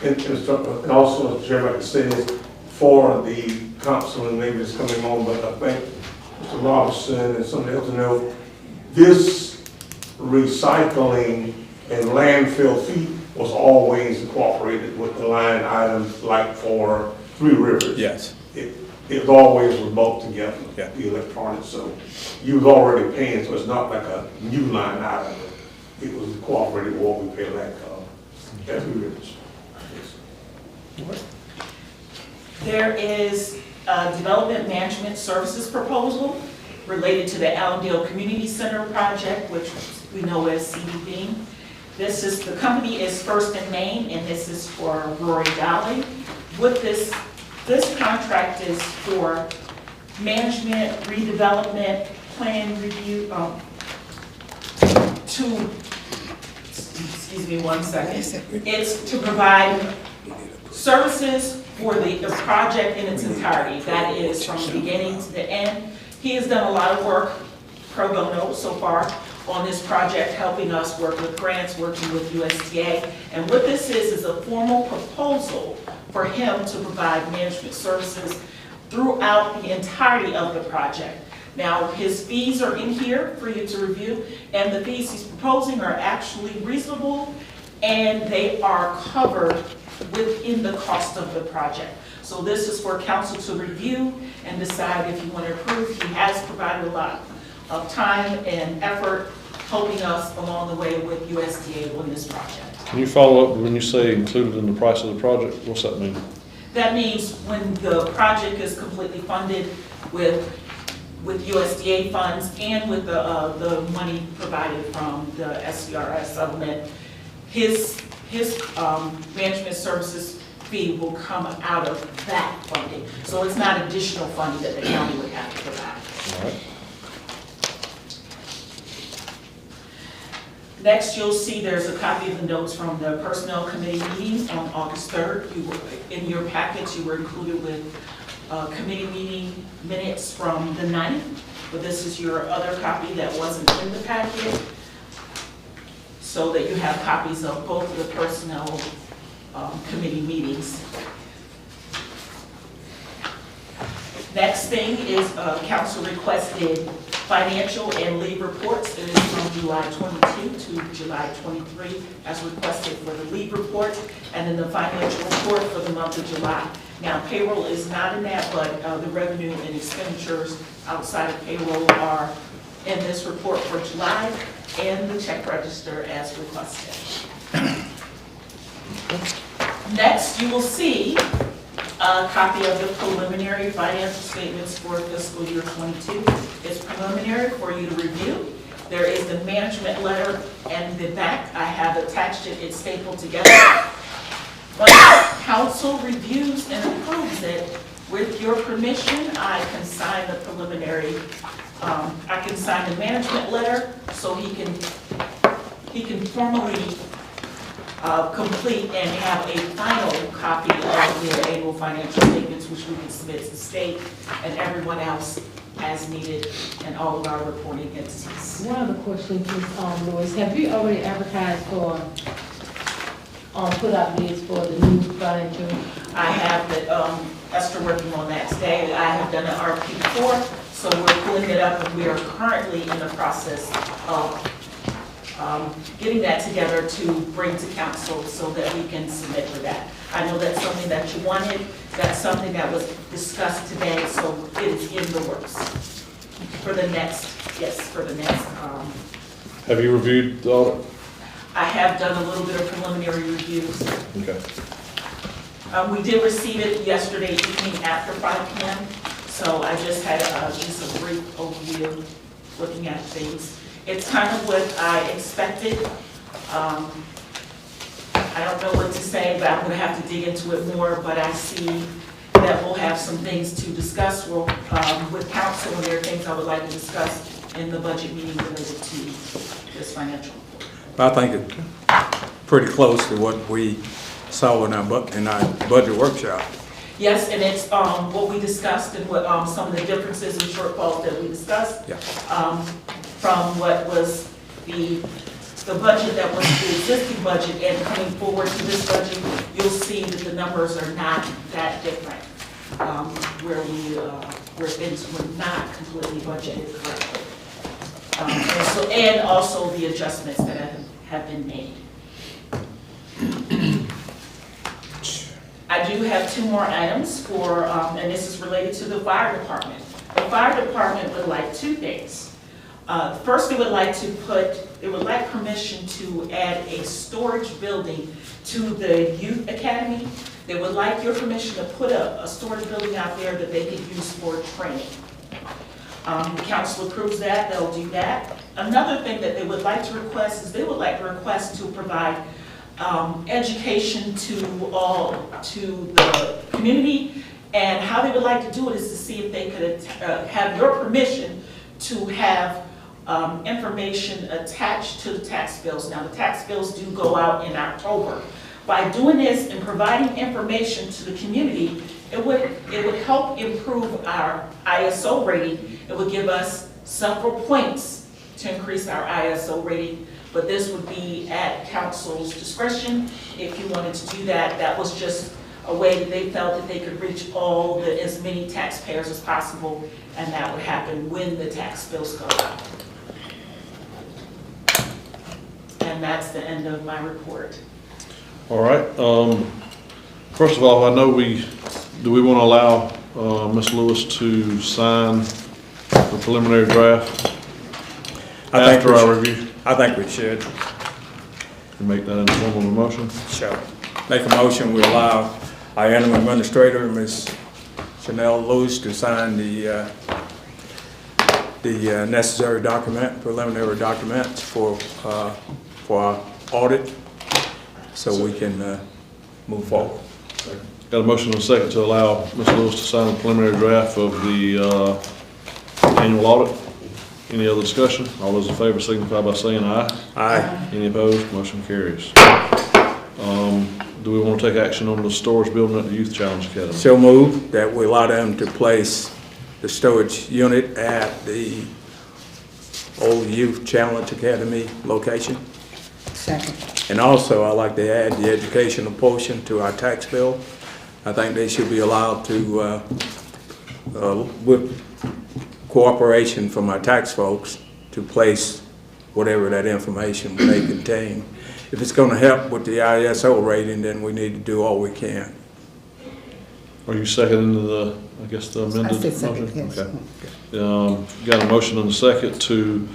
And also, as Chairman says, for the council, and maybe it's coming on, but I think Mr. Robertson and somebody else know, this recycling and landfill fee was always incorporated with the line items like for Three Rivers. Yes. it always was bought together, Yeah. the electronics, so you was already paying, so it's not like a new line item. It was cooperated with what we pay like, every year. There is a development management services proposal related to the Allendale Community Center project, which we know as CDB. The company is First and Main, and this is for Rory Dolly. With this contract is for management, redevelopment, plan review, excuse me one second. It's to provide services for the project in its entirety. That is from the beginning to the end. He has done a lot of work pro bono so far on this project, helping us work with grants, working with USDA. And what this is a formal proposal for him to provide management services throughout the entirety of the project. Now, his fees are in here for you to review, and the fees he's proposing are actually reasonable, and they are covered within the cost of the project. So this is for council to review and decide if you want to approve. He has provided a lot of time and effort helping us along the way with USDA on this project. Can you follow up when you say included in the price of the project? What's that mean? That means when the project is completely funded with USDA funds and with the money provided from the SCRS settlement, his management services fee will come out of that funding. So it's not additional funding that the county would have to provide. All right. Next, you'll see there's a copy of the notes from the Personnel Committee meeting on August 3rd. In your package, you were included with committee meeting minutes from the 9th, but this is your other copy that wasn't in the packet, so that you have copies of both of the Personnel Committee meetings. Next thing is council requested financial and leave reports. It is from July 22 to July 23 as requested for the leave report, and then the financial report for the month of July. Now, payroll is not in that, but the revenue and expenditures outside of payroll are in this report for July, and the check register as requested. Next, you will see a copy of the preliminary financial statements for fiscal year 22. It's preliminary for you to review. There is the management letter and the back. I have attached it, it's stapled together. Once council reviews and approves it, with your permission, I can sign the preliminary, I can sign the management letter so he can formally complete and have a final copy of the annual financial statements, which we can submit to the state and everyone else as needed and all of our reporting entities. One other question, please, Louis. Have you already advertised for, put out bids for the new financial? I have that, Esther working on that today. I have done an RFP before, so we're pulling it up, and we are currently in the process of getting that together to bring to council so that we can submit for that. I know that's something that you wanted, that's something that was discussed today, so it is in the works for the next, yes, for the next. Have you reviewed the audit? I have done a little bit of preliminary reviews. Okay. We did receive it yesterday evening after 5 p.m., so I just had just a brief overview looking at things. It's kind of what I expected. I don't know what to say, but I'm going to have to dig into it more, but I see that we'll have some things to discuss with council, and there are things I would like to discuss in the budget meeting related to this financial report. I think it's pretty close to what we saw in our budget workshop. Yes, and it's what we discussed and what some of the differences and shortfalls that we discussed. Yeah. From what was the budget that was the existing budget, and coming forward to this budget, you'll see that the numbers are not that different. Where things were not completely budgeted correctly. And also the adjustments that have been made. I do have 2 more items for, and this is related to the fire department. The fire department would like 2 things. First, they would like permission to add a storage building to the youth academy. They would like your permission to put a storage building out there that they could use for training. The council approves that, they'll do that. Another thing that they would like to request is they would like to request to provide education to the community, and how they would like to do it is to see if they could have your permission to have information attached to the tax bills. Now, the tax bills do go out in October. By doing this and providing information to the community, it would help improve our ISO rating. It would give us several points to increase our ISO rating, but this would be at council's discretion. If you wanted to do that, that was just a way that they felt that they could reach as many taxpayers as possible, and that would happen when the tax bills go out. And that's the end of my report. All right. First of all, I know do we want to allow Ms. Lewis to sign the preliminary draft after our review? I think we should. Can make that in the form of a motion? Sure. Make a motion, we allow our interim administrator, Ms. Chanel Lewis, to sign the necessary preliminary documents for our audit, so we can move forward. Got a motion and a second to allow Ms. Lewis to sign the preliminary draft of the annual audit. Any other discussion? All those in favor signify by saying aye. Aye. Any opposed? Motion carries. Do we want to take action on the storage building at the Youth Challenge Academy? So move that we allow them to place the storage unit at the old Youth Challenge Academy location. Second. And also, I'd like to add the educational portion to our tax bill. I think they should be allowed to, with cooperation from our tax folks, to place whatever that information may contain. If it's going to help with the ISO rating, then we need to do all we can. Are you seconding the amended motion? Second, yes. Okay. Got a motion and a second to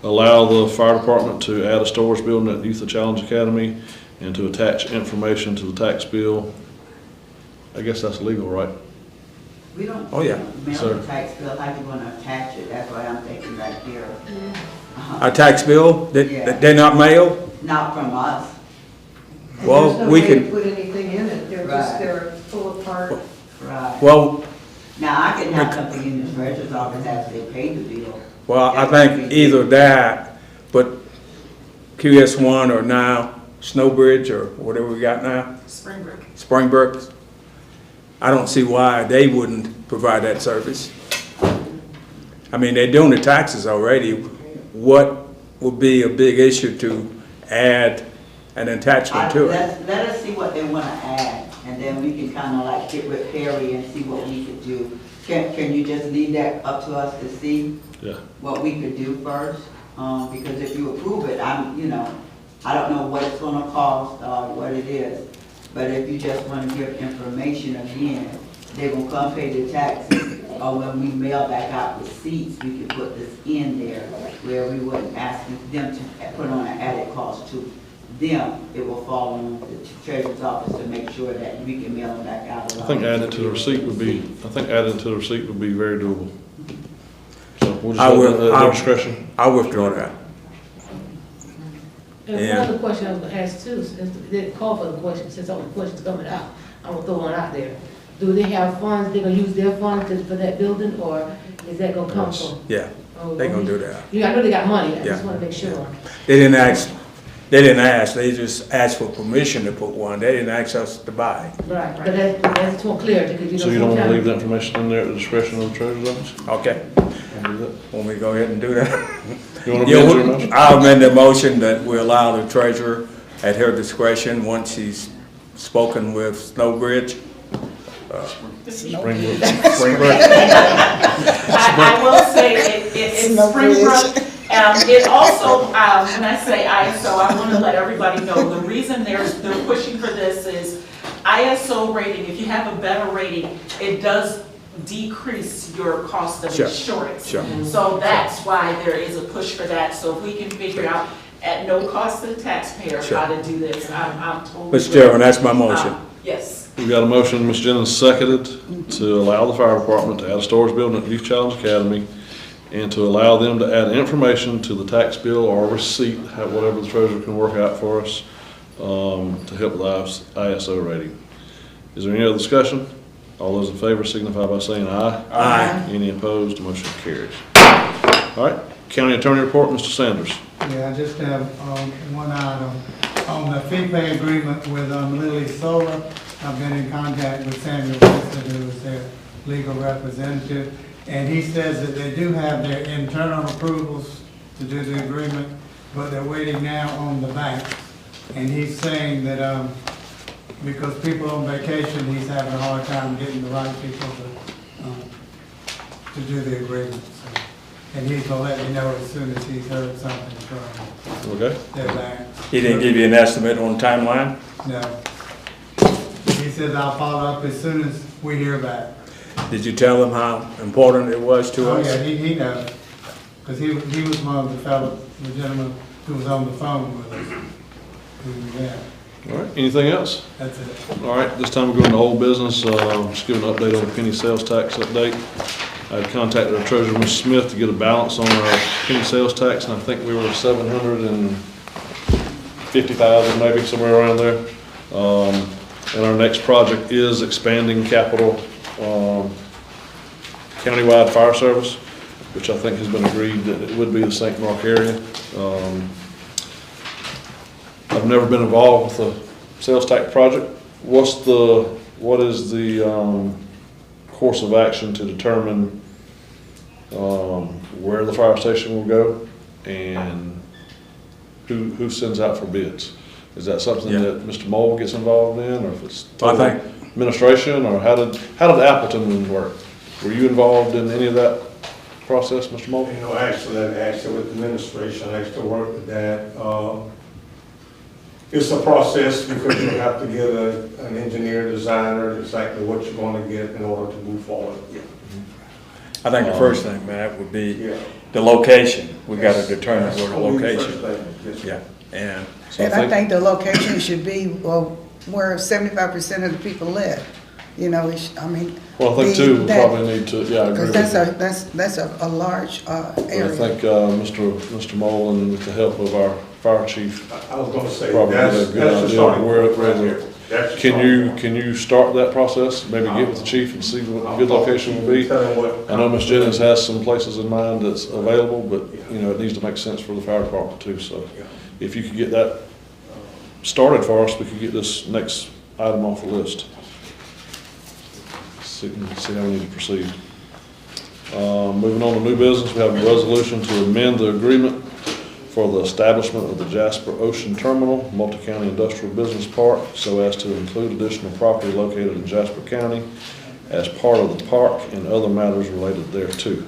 allow the fire department to add a storage building at Youth Challenge Academy and to attach information to the tax bill. I guess that's legal, right? We don't mail the tax bill, how you gonna attach it? That's what I'm thinking right here. Our tax bill, they're not mailed? Not from us. Well, we can. Put anything in it, they're full apart. Right. Well, now I can have something in the treasurer's office after they pay the bill. well, I think either that, but QS1 or now Snowbridge or whatever we got now. Springbrook. I don't see why they wouldn't provide that service. I mean, they're doing the taxes already. What would be a big issue to add an attachment to it? Let us see what they wanna add, and then we can kinda like get with Perry and see what we could do. Can you just leave that up to us to see what we could do first? Because if you approve it, I don't know what it's gonna cost or what it is. But if you just wanna give information again, they're gonna come pay the taxes, or when we mail back out receipts, we can put this in there where we wouldn't ask them to put on an added cost to them. It will fall on the treasurer's office to make sure that we can mail them back out. I think adding to the receipt would be very doable. So we'll just have that discretion. I'll withdraw that. And one other question I was gonna ask too, since they didn't call for the question, since all the questions coming out, I'm gonna throw one out there. Do they have funds, they gonna use their funds for that building, or is that gonna come from? Yeah, they gonna do that. Yeah, I know they got money, I just wanna make sure. They didn't ask, they just asked for permission to put one. They didn't ask us to buy. Right, but that's more clear, because you know. So you don't want to leave that information in there at the discretion of the treasurer's office? Okay. Want me to go ahead and do that? You want to amend your motion? I'll amend the motion that we allow the treasurer at her discretion, once she's spoken with Snowbridge. Springbrook. I will say it's Springbrook. It also, when I say ISO, I want to let everybody know the reason they're pushing for this is ISO rating, if you have a better rating, it does decrease your cost of Sure, insurance. sure. So that's why there is a push for that. So if we can figure out at no cost to the taxpayer Sure. how to do this, I'm totally. Mr. Chairman, that's my motion. Yes. We've got a motion, Ms. Jennings seconded, to allow the fire department to add a storage building at Youth Challenge Academy and to allow them to add information to the tax bill or receipt, whatever the treasurer can work out for us, to help with the ISO rating. Is there any other discussion? All those in favor signify by saying aye. Aye. Any opposed, motion carries. All right, County Attorney Report, Mr. Sanders. Yeah, I just have one item. On the fee pay agreement with Lilly Solar, I've been in contact with Samuel Winston, who is their legal representative, and he says that they do have their internal approvals to do the agreement, but they're waiting now on the bank. And he's saying that because people on vacation, he's having a hard time getting the right people to do the agreement. So, and he's gonna let me know as soon as he's heard something from their bank. He didn't give you an estimate on timeline? No. He says I'll follow up as soon as we hear back. Did you tell him how important it was to us? Oh, yeah, he knows. Because he was one of the gentleman who was on the phone with us. All right, anything else? That's it. All right, this time we're going to old business. Just give an update on the penny sales tax update. I had contacted our treasurer, Ms. Smith, to get a balance on our penny sales tax, and I think we were 750,000, maybe somewhere around there. And our next project is expanding capital countywide fire service, which I think has been agreed that it would be the St. Mark area. I've never been involved with a sales tax project. What is the course of action to determine where the fire station will go and who sends out for bids? Is that something that Mr. Mole gets involved in, or if it's administration, or how did Appleton work? Were you involved in any of that process, Mr. Mole? You know, actually with administration, I actually work with that. It's a process because you have to get an engineer, designer, exactly what you're going to get in order to move forward. I think the first thing, Matt, would be the location. We got to determine where the location. Yeah, and I think the location should be where 75% of the people live. You know, I mean. Well, I think too, we probably need to, I agree with you. Because that's a large area. I think Mr. Mole, and with the help of our fire chief, I was going to say, probably that's a good the idea starting where point right here. can you start that process? Maybe get with the chief and see what a good location will be. I know Ms. Jennings has some places in mind that's available, but you know, it needs to make sense for the fire department too. So if you could get that started for us, we could get this next item off the list. See how we need to proceed. Moving on to new business, we have a resolution to amend the agreement for the establishment of the Jasper Ocean Terminal, Multi-County Industrial Business Park, so as to include additional property located in Jasper County as part of the park and other matters related thereto.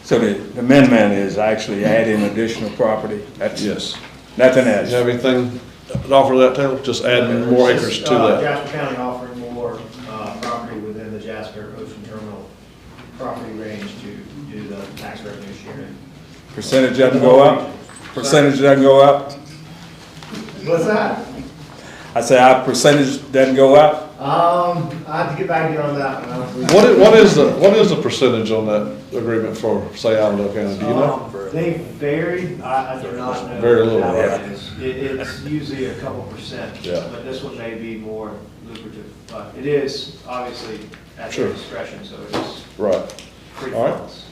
so the amendment is actually adding additional property? Yes. Nothing else? You have anything to offer that, Taylor? Just adding more acres to that? Jasper County offering more property within the Jasper Ocean Terminal property range to do the tax revenue sharing. Percentage doesn't go up? Percentage doesn't go up? What's that? I say our percentage doesn't go up? I have to get back to you on that one. What is the percentage on that agreement for, say, Allendale County? Do you know? They vary. I do not know. Very little, how right? it is. It's usually a couple percent. Yeah. But this one may be more lucrative. But it is obviously at their discretion, so it is. Right. Free All funds.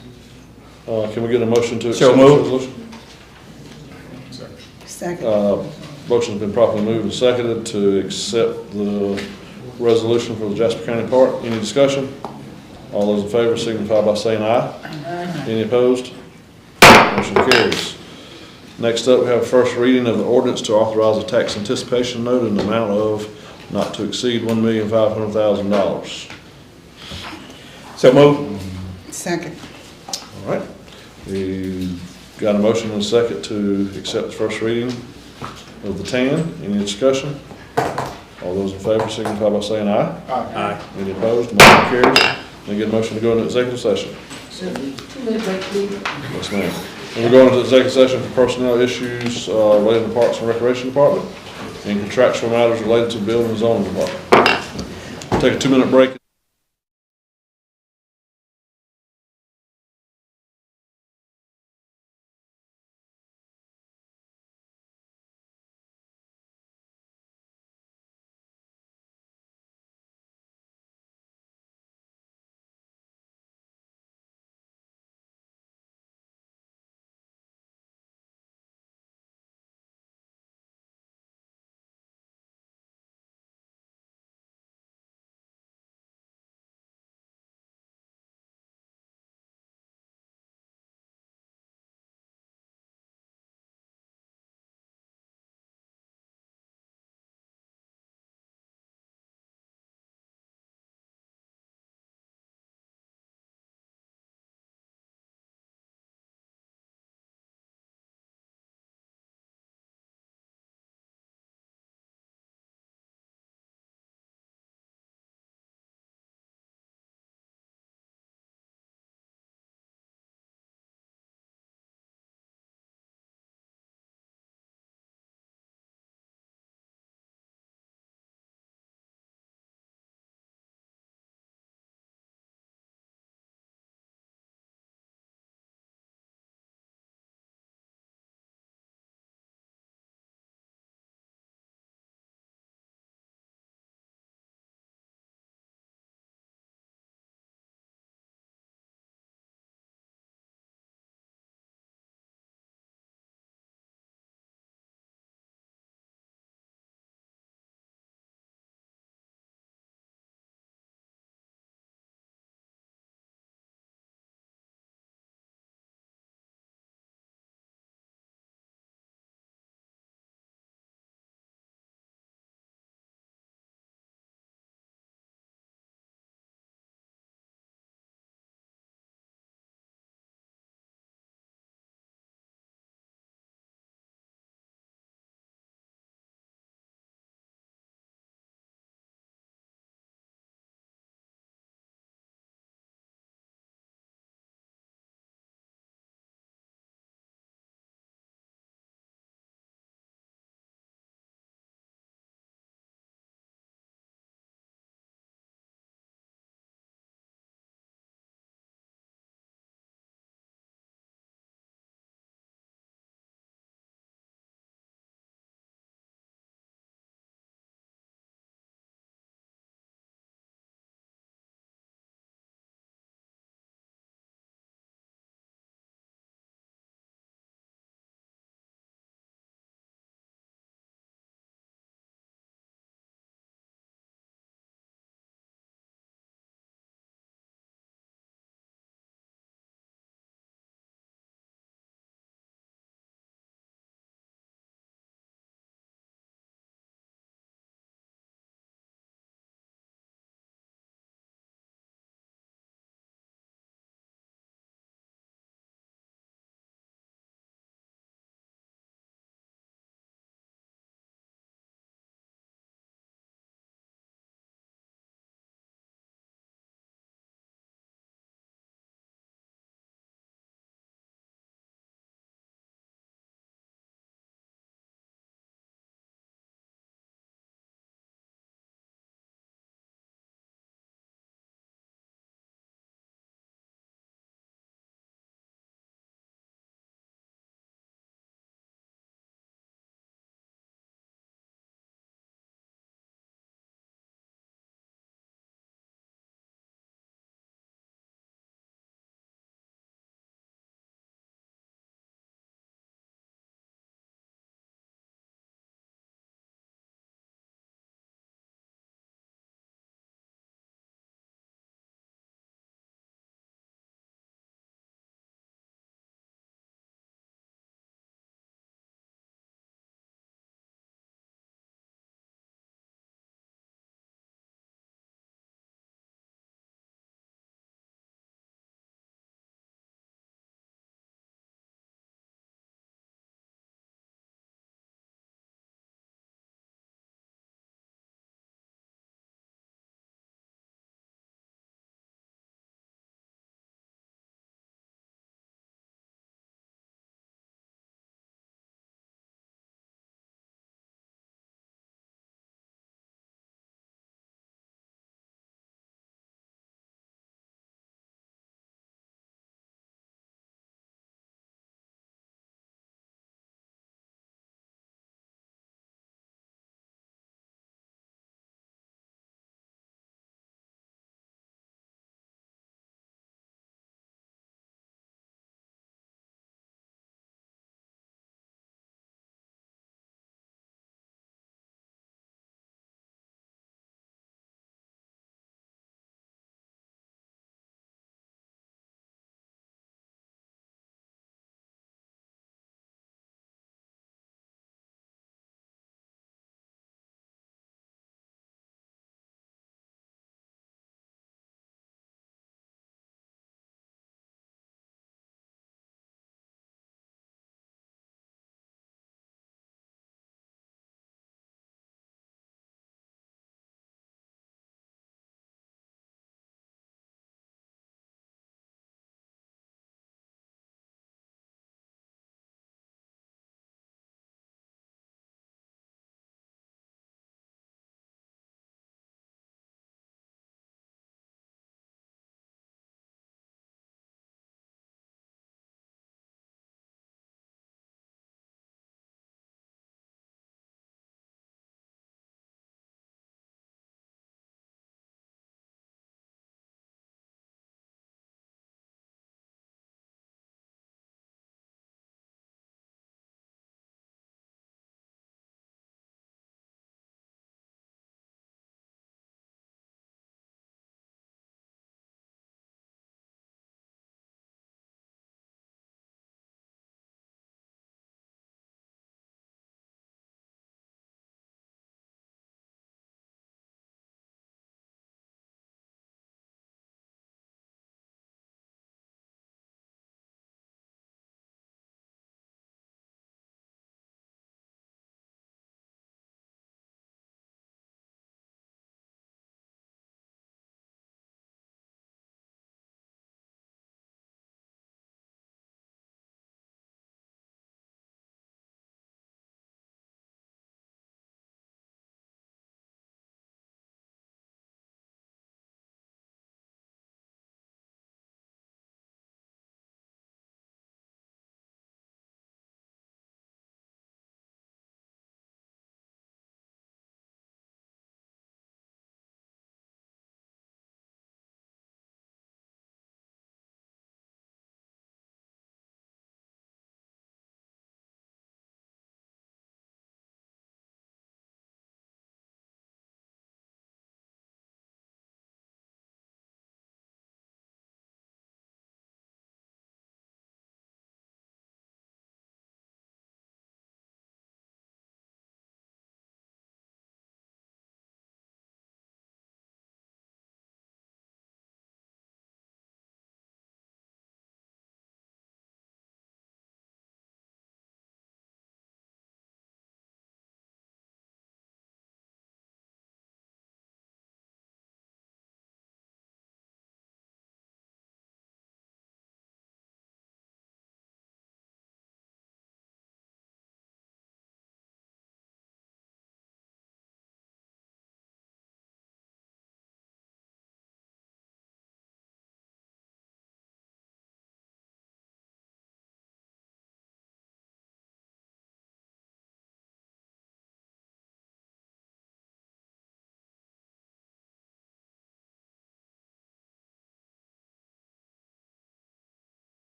right. Can we get a motion to So accept this moved. resolution? Second. Motion's been properly moved and seconded to accept the resolution for the Jasper County Park. Any discussion? All those in favor signify by saying aye. Any opposed? Motion carries. Next up, we have a first reading of the ordinance to authorize a tax anticipation note in the amount of not to exceed $1,500,000. So moved. Second. All right. We've got a motion and a second to accept the first reading of the TAN. Any discussion? All those in favor signify by saying aye. Aye. Any opposed? Motion carries. Can I get a motion to go into executive session? 2-minute break, please. Yes, ma'am. And we're going into executive session for personnel issues related to Parks and Recreation Department and contractual matters related to Building and Zoning Department. Take a 2-minute break.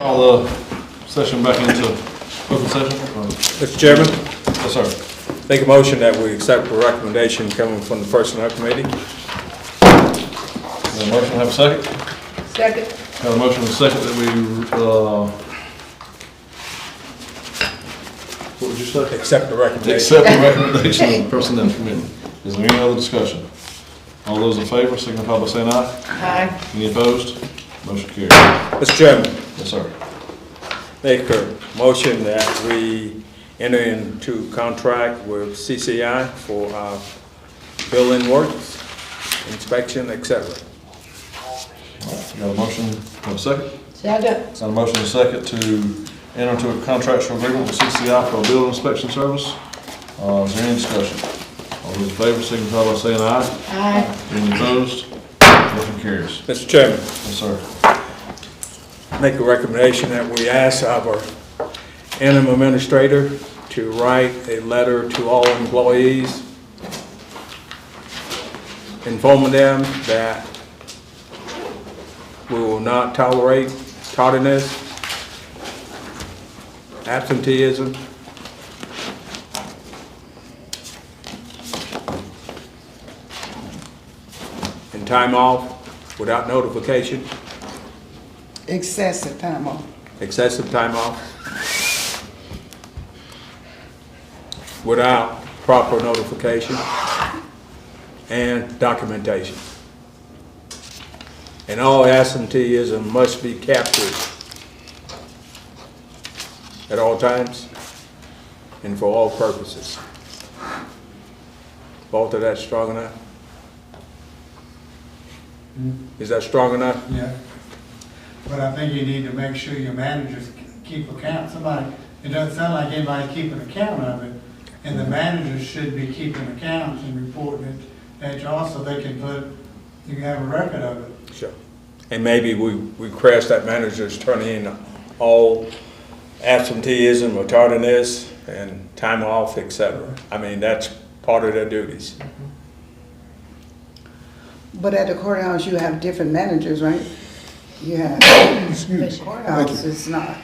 Call the session back into open session. Mr. Chairman, Yes, sir. make a motion that we accept the recommendation coming from the Personnel Committee. Have a motion, have a second? Second. Have a motion and a second that we, what would you say? Accept the recommendation. Accept the recommendation of the Personnel Committee. Is there any other discussion? All those in favor, signify by saying aye. Aye. Any opposed? Motion carries. Mr. Chairman, Yes, sir. make a motion that we enter into contract with CCI for our building works, inspection, etc. Got a motion, have a second? Second. Got a motion and a second to enter into a contractual agreement with CCI for a building inspection service. Is there any discussion? All those in favor, signify by saying aye. Aye. Any opposed? Motion carries. Mr. Chairman, Yes, sir. make a recommendation that we ask our interim administrator to write a letter to all employees informing them that we will not tolerate tardiness, absenteeism, and time off without notification, Excessive time off. excessive time off, without proper notification and documentation. And all absenteeism must be captured at all times and for all purposes. Both of that strong enough? Is that strong enough? Yeah. But I think you need to make sure your managers keep account. It doesn't sound like anybody's keeping account of it. And the managers should be keeping accounts and reporting it to HR so they can you can have a record of it. Sure. And maybe we request that managers turn in all absenteeism or tardiness and time off, etc. I mean, that's part of their duties. But at the courthouse, you have different managers, right? You have, the courthouse is not.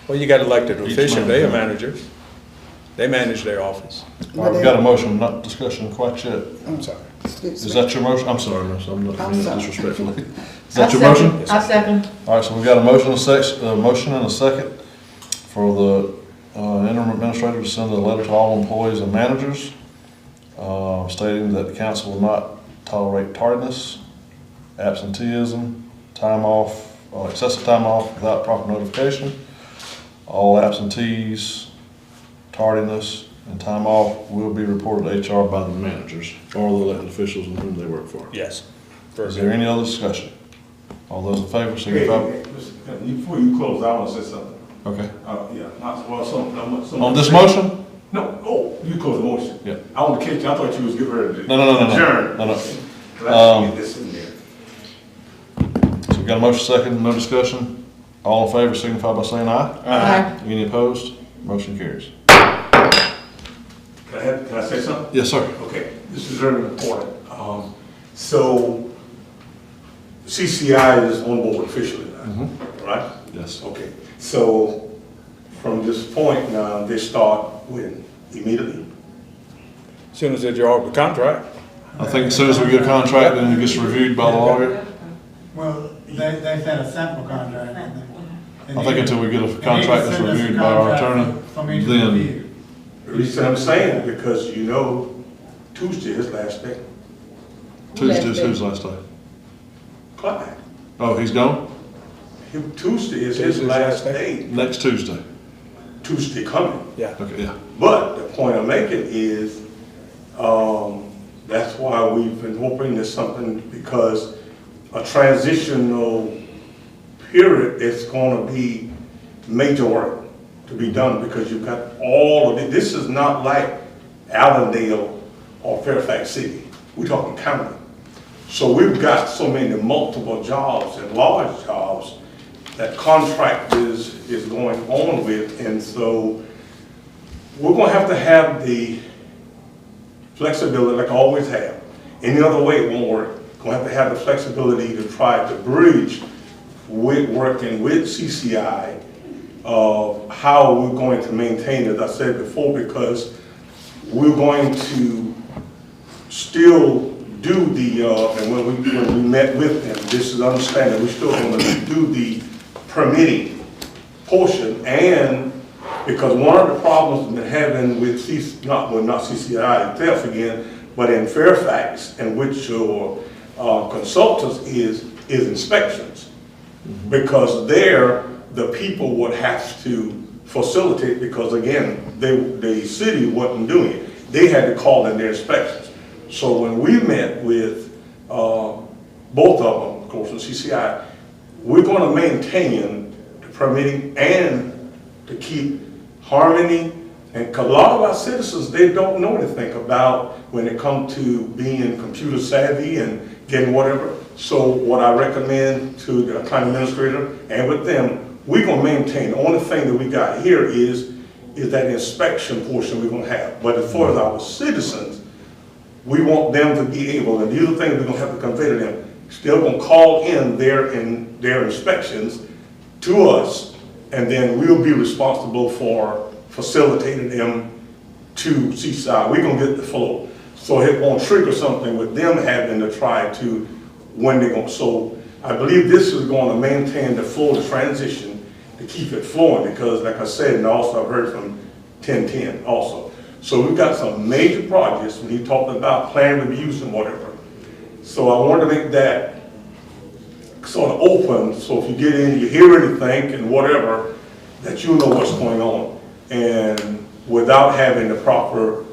Well, you got elected officials, they are managers. They manage their office. All right, we've got a motion, not discussion quite yet. I'm sorry. Is that your motion? I'm sorry, miss, I'm not I'm doing sorry. that disrespectfully. Is that your motion? I second. All right, so we've got a motion and a second for the interim administrator to send a letter to all employees and managers stating that the council will not tolerate tardiness, absenteeism, time off, excessive time off without proper notification. All absentees, tardiness, and time off will be reported to HR by the managers or the elected officials in whom they work for. Yes. Is there any other discussion? All those in favor, signify. Before you close, I want to say something. Okay. Yeah, well, some. On this motion? No, you close the motion. Yeah. I want to catch you, I thought you was getting ready to. No. Adjourn. No. Let's get this in there. So we've got a motion second, no discussion. All in favor, signify by saying aye. Aye. Any opposed? Motion carries. Can I say something? Yes, sir. Okay, this is very important. So CCI is on board officially now, right? Yes. Okay, so from this point now, they start when? Immediately? As soon as they draw up the contract. I think as soon as we get a contract, then it gets reviewed by the lawyer. Well, they said a sample contract. I think until we get a contract that's reviewed by our attorney, then. The reason I'm saying, because you know, Tuesday is last day. Tuesday's whose last day? Clyde. Oh, he's gone? Tuesday is his last day. Next Tuesday. Tuesday coming. Yeah. Okay, yeah. But the point I'm making is, that's why we've been hoping there's something, because a transitional period is going to be major work to be done, because you've got all of it. This is not like Allendale or Fairfax City. We're talking county. So we've got so many multiple jobs and large jobs that contract is going on with, and so we're going to have the flexibility like I always have. Any other way it won't work. We're going to have the flexibility to try to bridge working with CCI of how we're going to maintain, as I said before, because we're going to still do the, and when we met with them, this is understanding, we're still going to do the permitting portion, and because one of the problems we've been having with not CCI itself again, but in Fairfax, and which your consultants is inspections. Because there, the people would have to facilitate, because again, the city wasn't doing it. They had to call in their inspections. So when we met with both of them, of course, in CCI, we're going to maintain the permitting and to keep harmony. And a lot of our citizens, they don't know anything about when it comes to being computer savvy and getting whatever. So what I recommend to the county administrator and with them, we're going to maintain. The only thing that we got here is that inspection portion we're going to have. But as far as our citizens, we want them to be able, and these are things we're going to have to convey to them, still going to call in their inspections to us, and then we'll be responsible for facilitating them to CCI. We're going to get the flow. So it won't trigger something with them having to try to, when they're going to. So I believe this is going to maintain the flow of the transition to keep it flowing, because like I said, and also I've heard from 1010 also. So we've got some major projects when he talked about plan reviews and whatever. So I wanted to make that sort of open, so if you get in, you hear anything and whatever, that you know what's going on. And without having the proper,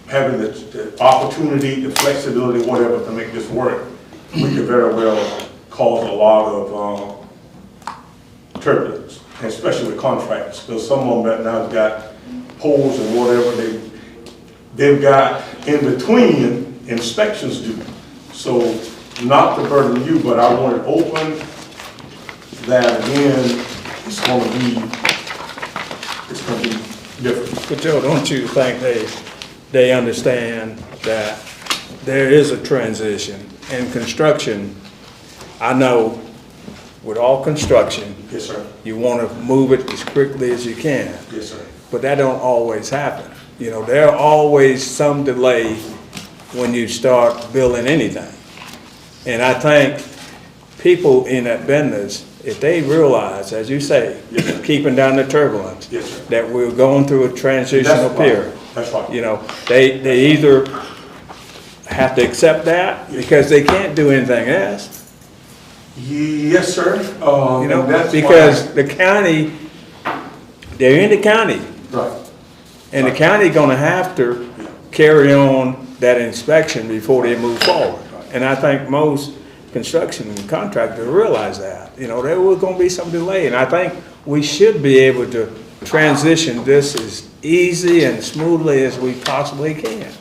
having the opportunity, the flexibility, whatever, to make this work, we could very well cause a lot of turbulence, especially with contractors, because some of them right now have got poles and whatever they've got in between inspections due. So not to burden you, but I want it open that again, it's going to be different. But Joe, don't you think they understand that there is a transition in construction? I know with all construction, yes, sir, you want to move it as quickly as you can. Yes, sir. But that don't always happen. You know, there are always some delay when you start building anything. And I think people in that business, if they realize, as you say, yes, keeping down the turbulence, yes, that we're going through a transitional period. That's right. You know, they either have to accept that because they can't do anything else. Yes, sir. You know, that's because the county, they're in the county. Right. And the county gonna have to carry on that inspection before they move forward. And I think most construction contractors realize that. You know, there was gonna be some delay, and I think we should be able to transition this as easy and smoothly as we possibly can.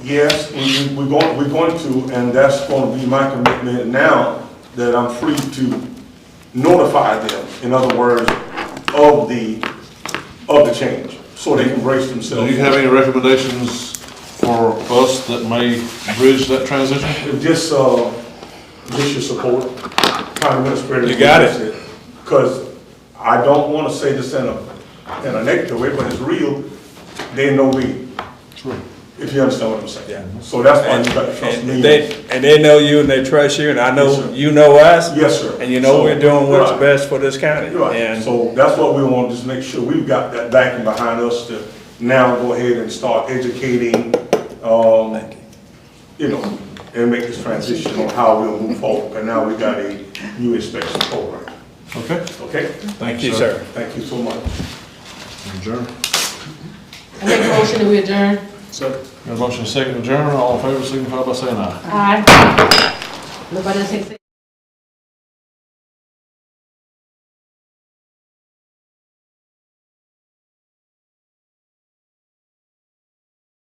Yes, we're going to, and that's going to be my commitment now, that I'm free to notify them, in other words, of the change, so they can brace themselves. Do you have any recommendations for us that may bridge that transition? Just your support, county administrator. You got it. Because I don't want to say this in a negative way, but it's real. They know me. True. If you understand what I'm saying. Yeah. So that's why you got to trust me. And they know you and they trust you, and I know Yes, you know us. Yes, sir. And you know we're doing what's right. best for this county. Right. And So that's what we want to just make sure we've got that backing behind us to now go ahead and start educating, you know, and make this transition on how we'll move forward. And now we got a new inspection program. Okay. Okay? Thank you, sir. Thank you so much. Adjourn. I make a motion that we adjourn. Second. Got a motion second to adjourn. All in favor, signify by saying aye. Aye. Nobody else say.